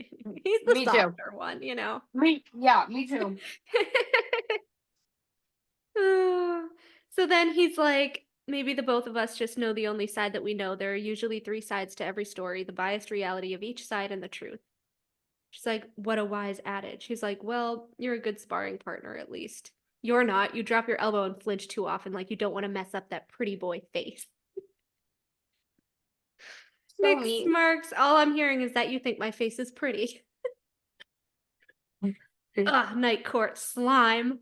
He's the softer one, you know. Me too. So then he's like, maybe the both of us just know the only side that we know. There are usually 3 sides to every story, the biased reality of each side and the truth. She's like, what a wise adage. He's like, well, you're a good sparring partner at least. You're not. You drop your elbow and flinch too often, like you don't want to mess up that pretty boy face. So Nick smirks. All I'm hearing is that you think my face is pretty. Ugh, night court slime.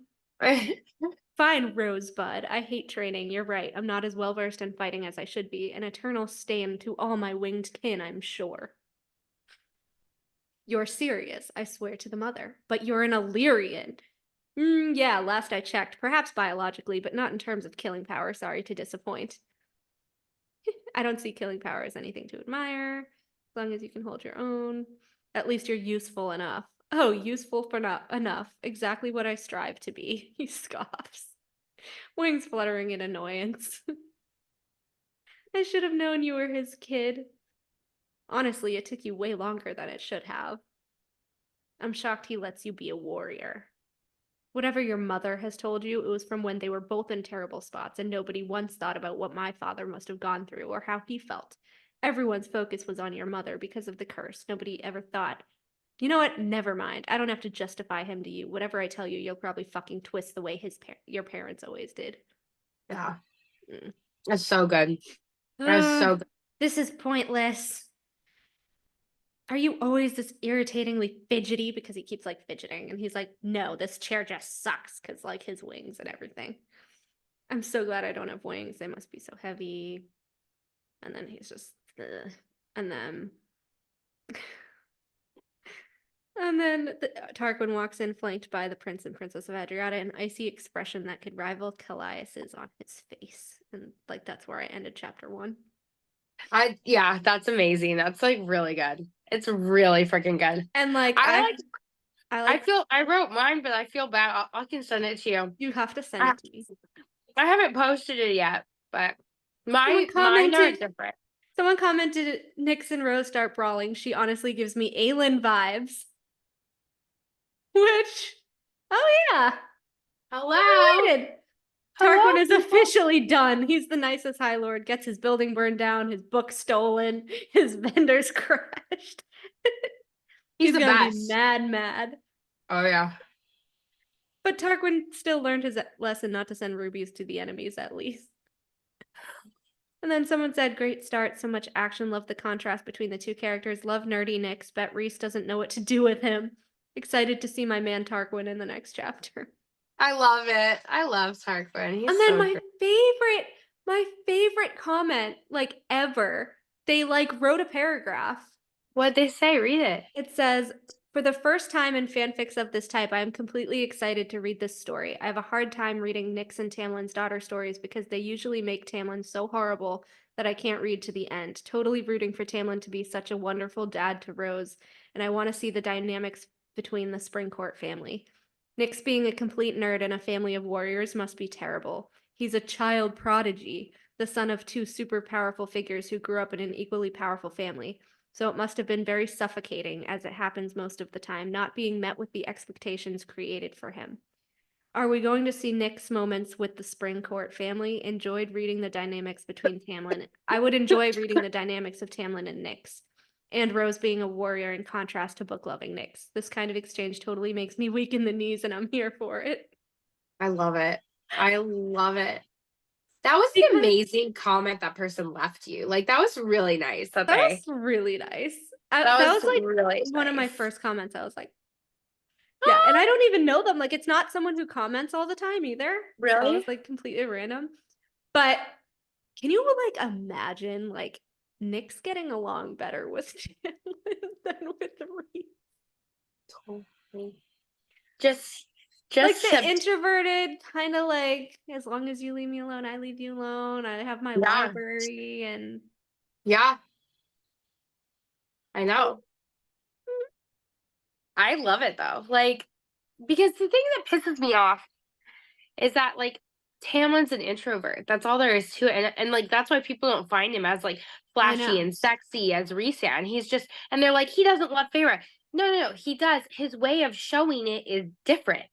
Fine, Rosebud. I hate training. You're right. I'm not as well versed in fighting as I should be. An eternal stain to all my winged kin, I'm sure. You're serious, I swear to the mother. But you're an Illyrian. Yeah, last I checked. Perhaps biologically, but not in terms of killing power. Sorry to disappoint. I don't see killing power as anything to admire. As long as you can hold your own. At least you're useful enough. Oh, useful for not enough. Exactly what I strive to be. He scoffs. Wings fluttering in annoyance. I should have known you were his kid. Honestly, it took you way longer than it should have. I'm shocked he lets you be a warrior. Whatever your mother has told you, it was from when they were both in terrible spots, and nobody once thought about what my father must have gone through or how he felt. Everyone's focus was on your mother because of the curse. Nobody ever thought, you know what? Never mind. I don't have to justify him to you. Whatever I tell you, you'll probably fucking twist the way your parents always did. Yeah. That's so good. That's so good. This is pointless. Are you always this irritatingly fidgety? Because he keeps like fidgeting, and he's like, no, this chair just sucks because like his wings and everything. I'm so glad I don't have wings. They must be so heavy. And then he's just, ugh. And then Tarquin walks in, flanked by the Prince and Princess of Adriata, an icy expression that could rival Callias's on his face. And like that's where I ended chapter 1. Yeah, that's amazing. That's like really good. It's really freaking good. And like I wrote mine, but I feel bad. I can send it to you. You have to send it to me. I haven't posted it yet, but mine are different. Someone commented, Nyx and Rose start brawling. She honestly gives me Aelin vibes. Which, oh yeah. Hello. Tarquin is officially done. He's the nicest High Lord. Gets his building burned down, his book stolen, his vendors crashed. He's the gonna best. Be mad. Oh yeah. But Tarquin still learned his lesson not to send rubies to the enemies, at least. And then someone said, great start, so much action, love the contrast between the two characters, love nerdy Nyx, bet Rhys doesn't know what to do with him. Excited to see my man Tarquin in the next chapter. I love it. I love Tarquin. He's and then my favorite comment, like ever, they like wrote a paragraph. What'd they say? Read it. It says, for the first time in fanfics of this type, I am completely excited to read this story. I have a hard time reading Nyx and Tamlin's daughter stories because they usually make Tamlin so horrible that I can't read to the end. Totally rooting for Tamlin to be such a wonderful dad to Rose, and I want to see the dynamics between the Springcourt family. Nyx being a complete nerd in a family of warriors must be terrible. He's a child prodigy, the son of 2 super powerful figures who grew up in an equally powerful family. So it must have been very suffocating, as it happens most of the time, not being met with the expectations created for him. Are we going to see Nyx moments with the Springcourt family? Enjoyed reading the dynamics between Tamlin. I would enjoy reading the dynamics of Tamlin and Nyx. And Rose being a warrior in contrast to book-loving Nyx. This kind of exchange totally makes me weak in the knees, and I'm here for it. I love it. I love it. That was an amazing comment that person left you. Like, that was really nice. That was really nice. That was like really one of my first comments. I was like, Yeah, and I don't even know them. Like, it's not someone who comments all the time either. So Really? it's like completely random. But can you like imagine like Nick's getting along better with Chandler than with Reese? Totally. Just Like the sub- introverted kind of like, as long as you leave me alone, I leave you alone. I have my Yeah. library and Yeah, I know. I love it though. Like, because the thing that pisses me off is that like Tamlin's an introvert. That's all there is to it. And like that's why people don't find him as like I flashy know. and sexy as Rhysand. He's just, and they're like, he doesn't love Feyre. No, he does. His way of showing it is different.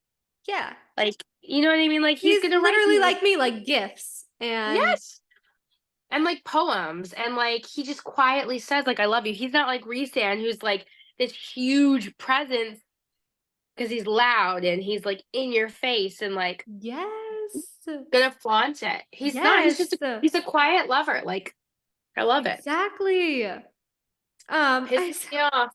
Yeah. Like, you know what I mean? Like He's gonna write literally you like me, like gifts. And yes. And like poems. And like he just quietly says, like, I love you. He's not like Rhysand, who's like this huge presence because he's loud and he's like in your face and like yes. gonna flaunt it. He's not. He's just he's a quiet lover. Like I love it. Exactly. Pisses me off.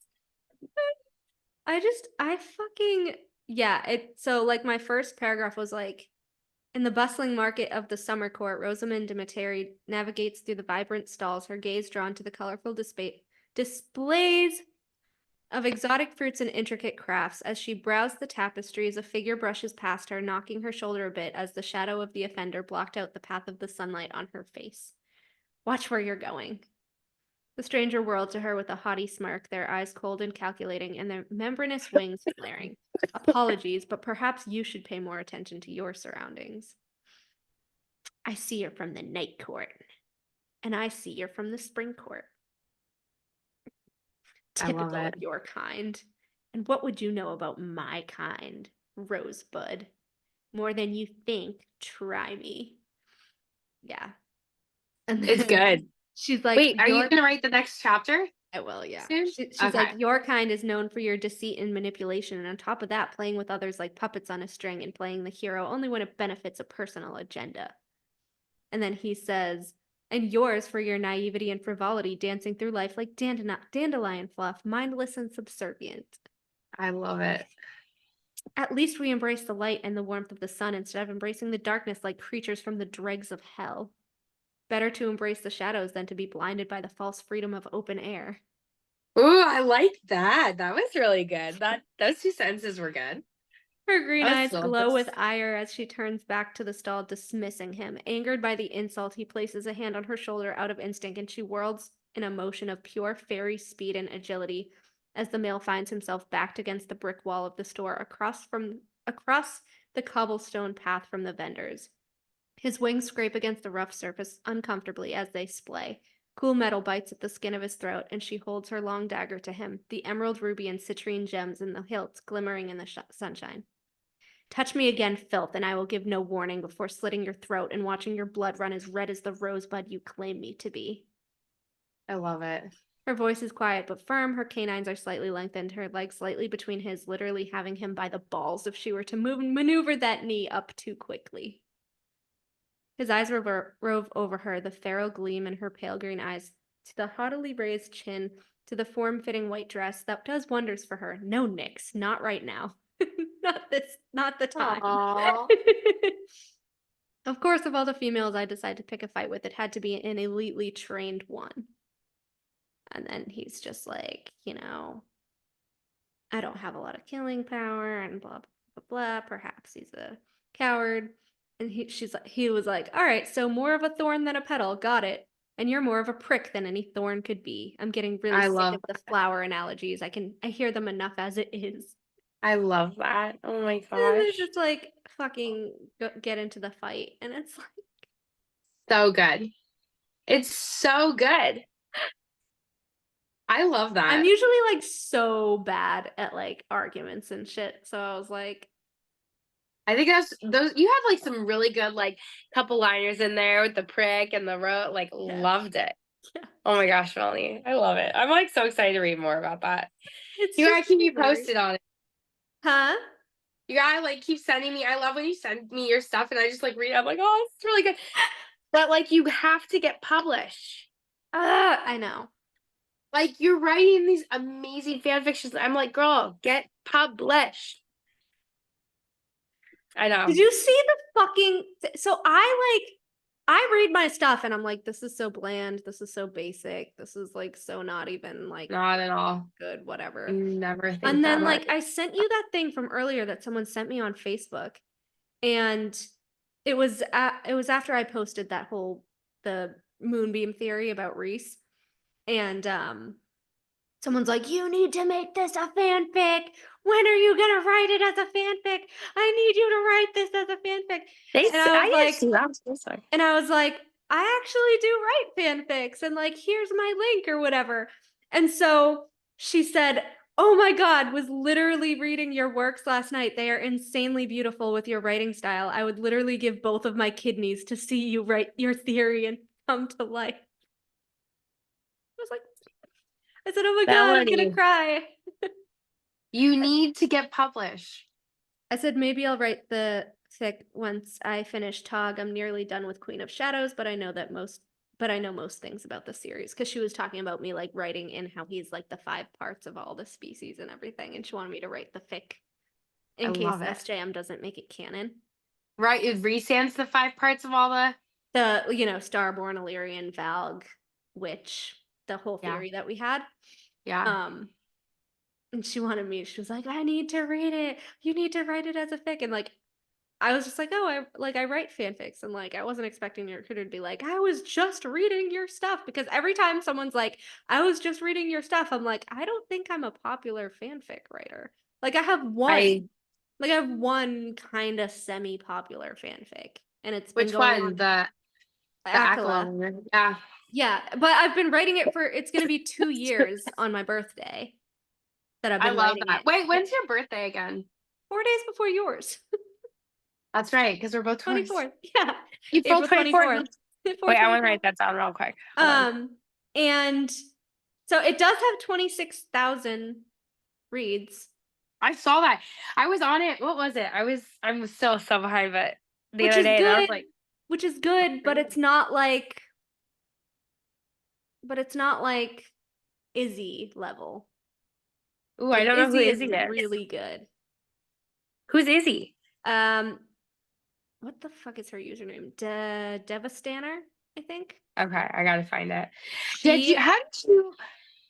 I fucking yeah, so like my first paragraph was like, in the bustling market of the summer court, Rosamund de Materi navigates through the vibrant stalls, her gaze drawn to the colorful displays of exotic fruits and intricate crafts. As she browsed the tapestries, a figure brushes past her, knocking her shoulder a bit as the shadow of the offender blocked out the path of the sunlight on her face. Watch where you're going. The stranger whirled to her with a haughty smirk, their eyes cold and calculating, and their membranous wings flaring. Apologies, but perhaps you should pay more attention to your surroundings. I see you're from the night court, and I see you're from the spring court. Typical of your kind. And what would you know about my kind, Rosebud? More than you think. Try me. Yeah. And It's good. She's like, wait, are you gonna write the next chapter? I will, yeah. Soon? She's Okay. like, your kind is known for your deceit and manipulation, and on top of that, playing with others like puppets on a string and playing the hero only when it benefits a personal agenda. And then he says, and yours for your naivety and frivolity, dancing through life like dandelion fluff, mindless and subservient. I love it. At least we embrace the light and the warmth of the sun instead of embracing the darkness like creatures from the dregs of hell. Better to embrace the shadows than to be blinded by the false freedom of open air. Ooh, I like that. That was really good. Those two sentences were good. Her green eyes glow with ire as she turns back to the stall, dismissing him. Angered by the insult, he places a hand on her shoulder out of instinct, and she whirls in a motion of pure fairy speed and agility as the male finds himself backed against the brick wall of the store across the cobblestone path from the vendors. His wings scrape against the rough surface uncomfortably as they splay. Cool metal bites at the skin of his throat, and she holds her long dagger to him, the emerald, ruby, and citrine gems in the hilts glimmering in the sunshine. Touch me again, filth, and I will give no warning before slitting your throat and watching your blood run as red as the rosebud you claim me to be. I love it. Her voice is quiet but firm. Her canines are slightly lengthened, her legs slightly between his, literally having him by the balls if she were to maneuver that knee up too quickly. His eyes rove over her, the feral gleam in her pale green eyes, to the haughtily raised chin, to the form-fitting white dress that does wonders for her. No, Nyx, not right now. Not the time. Of course, of all the females I decided to pick a fight with, it had to be an elitely trained one. And then he's just like, I don't have a lot of killing power and blah, blah, blah. Perhaps he's a coward. And he was like, all right, so more of a thorn than a petal. Got it. And you're more of a prick than any thorn could be. I'm getting really sick of the flower analogies. I hear them enough as it is. I love that. Oh my gosh. And they're just like fucking get into the fight. And it's like so good. It's so good. I love that. I'm usually like so bad at like arguments and shit. So I was like, I think those you have like some really good like couple liners in there with the prick and the row. Like loved it. Yeah. Oh my gosh, Melanie. I love it. I'm like so excited to read more about that. It's you gotta keep me posted on it. Huh? You gotta like keep sending me. I love when you send me your stuff and I just like read it. I'm like, oh, it's really good. But like you have to get published. I know. Like you're writing these amazing fan fictions. I'm like, girl, get published. I know. Did you see the fucking? So I read my stuff and I'm like, this is so bland. This is so basic. This is like so not even like Not at all. good. Whatever. You never think And then that like much. I sent you that thing from earlier that someone sent me on Facebook, and it was after I posted that whole the moonbeam theory about Reese, and someone's like, you need to make this a fanfic. When are you gonna write it as a fanfic? I need you to write this as a fanfic. And I was like, I actually do write fanfics, and like, here's my link or whatever. And so she said, oh my God, was literally reading your works last night. They are insanely beautiful with your writing style. I would literally give both of my kidneys to see you write your theory and come to life. I was like, I said, oh my God, I'm gonna cry. You need to get published. I said, maybe I'll write the fic once I finish Tog. I'm nearly done with Queen of Shadows, but I know most things about the series, because she was talking about me like writing in how he's like the 5 parts of all the species and everything, and she wanted me to write the fic in case SJM doesn't make it canon. Right, it resands the 5 parts of all the Starborn, Illyrian, Valg, Witch, the whole theory that we had. Yeah. And she was like, I need to read it. You need to write it as a fic. And like, I was just like, oh, I write fanfics. And like, I wasn't expecting your recruiter to be like, I was just reading your stuff. Because every time someone's like, I was just reading your stuff, I'm like, I don't think I'm a popular fanfic writer. Like, I have one kind of semi-popular fanfic. And it's been going on. The Acotar. Yeah. Yeah, but I've been writing it it's going to be 2 years on my birthday that I've been writing it. Wait, when's your birthday again? 4 days before yours. That's right, because we're both 24th. Yeah. April 24th. Wait, I want to write that down real quick. And so it does have 26,000 reads. I saw that. I was on it. What was it? I was so behind, but the other day I was like, which is good, but it's not like Izzy level. Ooh, I don't know who Izzy is. Really good. Who's Izzy? What the fuck is her username? Devastaner, I think. Okay, I gotta find it.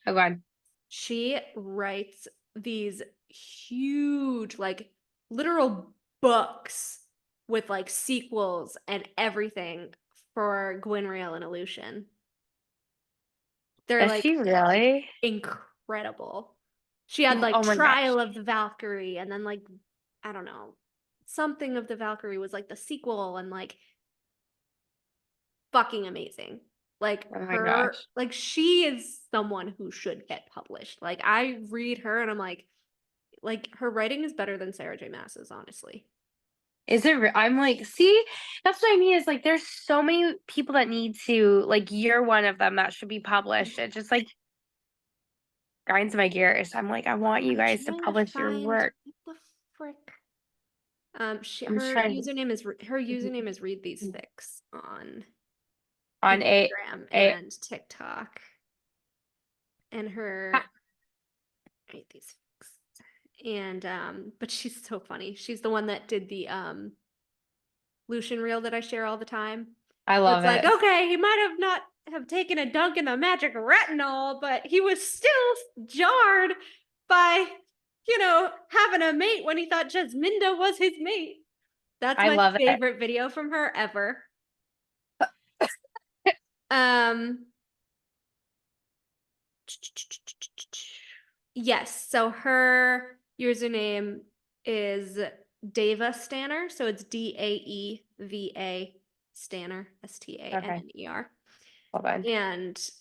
Oh God. She writes these huge, like, literal books with like sequels and everything for Gwynrael and Illusion. They're Is she really incredible. She had like Trial of the Valkyrie, and then like, I don't know, something of the Valkyrie was like the sequel, and like fucking amazing. Like like she is someone who should get published. Like I read her and I'm like her writing is better than Sarah J. Maas's, honestly. Is it? I'm like, see, that's what I mean. Is like, there's so many people that need to, like, you're one of them that should be published. It just like grinds my gears. I'm like, I want you guys to publish your work. What the frick? Her username is Read These Fics on Instagram and TikTok. And her Read These Fics. And but she's so funny. She's the one that did the Lucian reel that I share all the time. I love it. Like, okay, he might have not have taken a dunk in the magic retinol, but he was still jarred by, having a mate when he thought Jasminda was his mate. That's my favorite video from her ever. Yes, so her username is Deva Stanner, so it's Daeva Stanner, Stanner. Hold on. And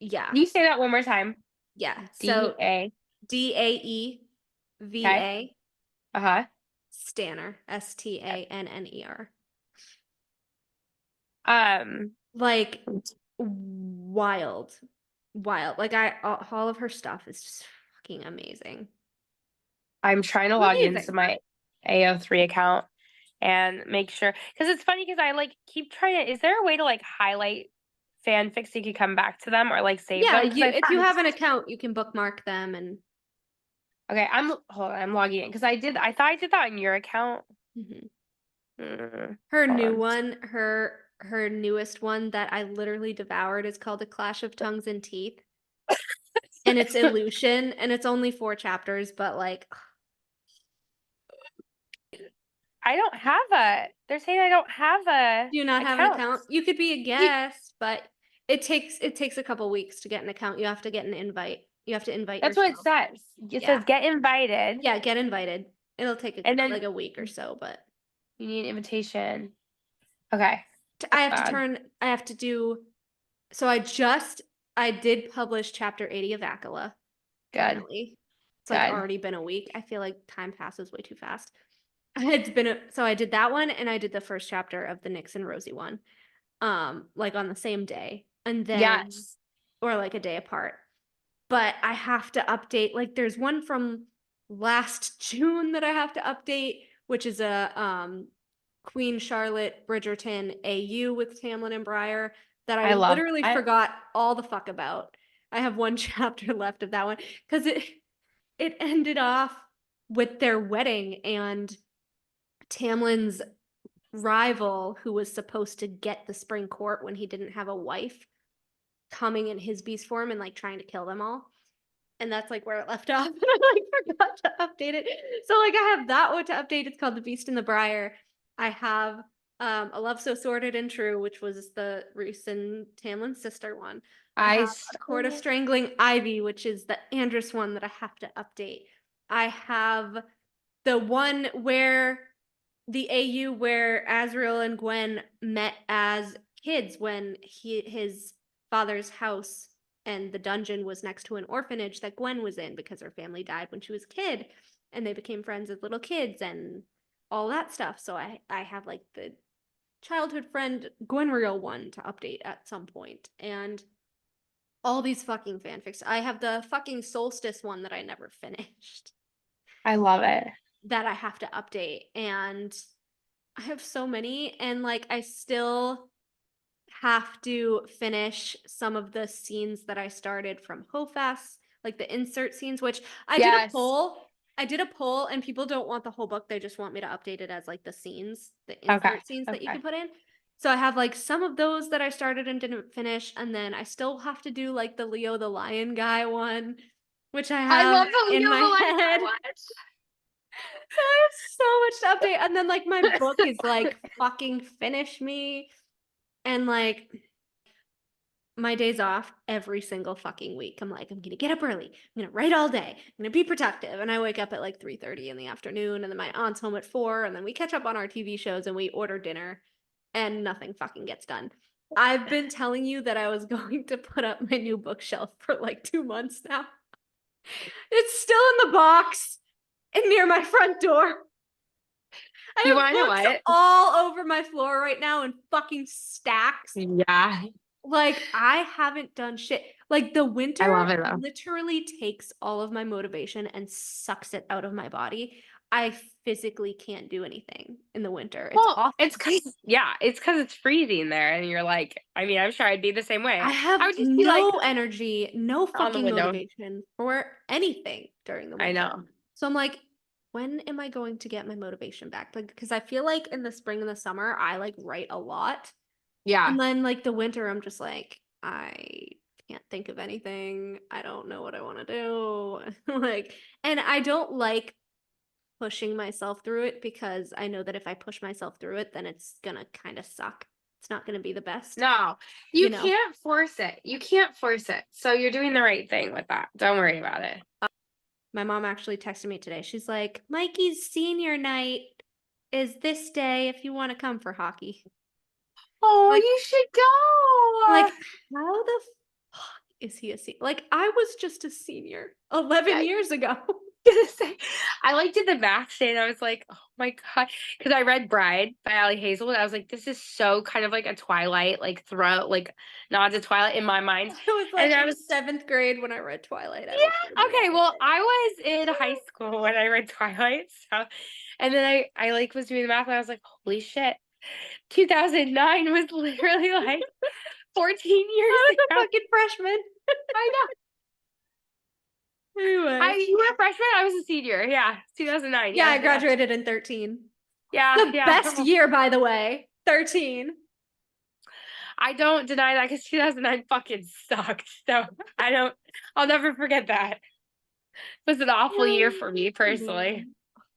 yeah. Can you say that one more time? Yeah. So Daeva. Stanner, Stanner. Like wild. Like all of her stuff is just fucking amazing. I'm trying to log into my AO3 account and make sure, because it's funny because I like keep trying to. Is there a way to like highlight fanfics so you can come back to them or like save them? Yeah, if you have an account, you can bookmark them and. Okay, I'm logging in because I thought I did that on your account. Her new hold one, her newest one that I literally devoured is called A Clash of Tongues and Teeth. And it's Illusion, and it's only 4 chapters, but like I don't have they're saying I don't have a do you not have an account? You could be a guest, but it takes a couple weeks to get an account. You have to get an invite. You have to invite That's yourself. what it says. It Yeah. says get invited. Yeah, get invited. It'll take And then- like a week or so, but You need an invitation. Okay. I have to do, so I did publish chapter 80 of Acola. Good. Finally. It's like Good. already been a week. I feel like time passes way too fast. So I did that one, and I did the first chapter of the Nyx and Rosie one. Like on the same day. And then Yes. or like a day apart. But I have to update, like there's one from last June that I have to update, which is a Queen Charlotte Bridgerton AU with Tamlin and Briar that I literally forgot all the fuck about. I have one chapter left of that one because it ended off with their wedding, and Tamlin's rival, who was supposed to get the Spring Court when he didn't have a wife, coming in his beast form and like trying to kill them all. And that's like where it left off. And I like forgot to update it. So like I have that one to update. It's called The Beast and the Briar. I have A Love So Sordid and True, which was the Rhys and Tamlin's sister one. I have A Court of Strangling Ivy, which is the Andrus one that I have to update. I have the one where the AU where Azriel and Gwen met as kids when his father's house and the dungeon was next to an orphanage that Gwen was in because her family died when she was a kid, and they became friends as little kids and all that stuff. So I have like the childhood friend Gwenriel one to update at some point, and all these fucking fanfics. I have the fucking Solstice one that I never finished. I love it. That I have to update, and I have so many, and like I still have to finish some of the scenes that I started from Hofas, like the insert scenes, which I did a poll. I did a poll, and people don't want the whole book. They just want me to update it as like the scenes, the insert scenes that you can put in. So I have like some of those that I started and didn't finish, and then I still have to do like the Leo the Lion guy one, which I have in my head. So I have so much to update, and then like my book is like fucking finish me, and like my days off every single fucking week. I'm like, I'm gonna get up early, I'm gonna write all day, I'm gonna be productive, and I wake up at like 3:30 in the afternoon, and then my aunt's home at 4, and then we catch up on our TV shows and we order dinner, and nothing fucking gets done. I've been telling you that I was going to put up my new bookshelf for like 2 months now. It's still in the box and near my front door. I have books all over my floor right now in fucking stacks. Yeah. Like I haven't done shit. Like the winter literally takes all of my motivation and sucks it out of my body. I physically can't do anything in the winter. It's awful. It's because it's freezing there, and you're like, I mean, I'm sure I'd be the same way. I would just no energy, no fucking motivation for anything during the winter. I know. So I'm like, when am I going to get my motivation back? Like, because I feel like in the spring and the summer, I like write a lot. Yeah. And then like the winter, I'm just like, I can't think of anything. I don't know what I want to do. Like, and I don't like pushing myself through it because I know that if I push myself through it, then it's gonna kind of suck. It's not gonna be the best. No, you can't force it. You can't force it. So you're doing the right thing with that. Don't worry about it. My mom actually texted me today. She's like, Mikey's senior night is this day if you want to come for hockey. Oh, like, you should go. Like, how the fuck is he a senior? Like, I was just a senior 11 years ago. I like did the math today, and I was like, oh my god, because I read Bride by Ali Hazelwood. I was like, this is so kind of like a Twilight, like like nods to Twilight in my mind. I was 7th grade when I read Twilight. Okay, well, I was in high school when I read Twilight, so, and then I like was doing the math, and I was like, holy shit, 2009 was literally like 14 years ago. I was a fucking freshman. I know. Anyway. You were a freshman? I was a senior. Yeah, 2009. Yeah, I graduated in 13. The best year, by the way. 13. I don't deny that because 2009 fucking sucked. So I'll never forget that. It was an awful year for me personally.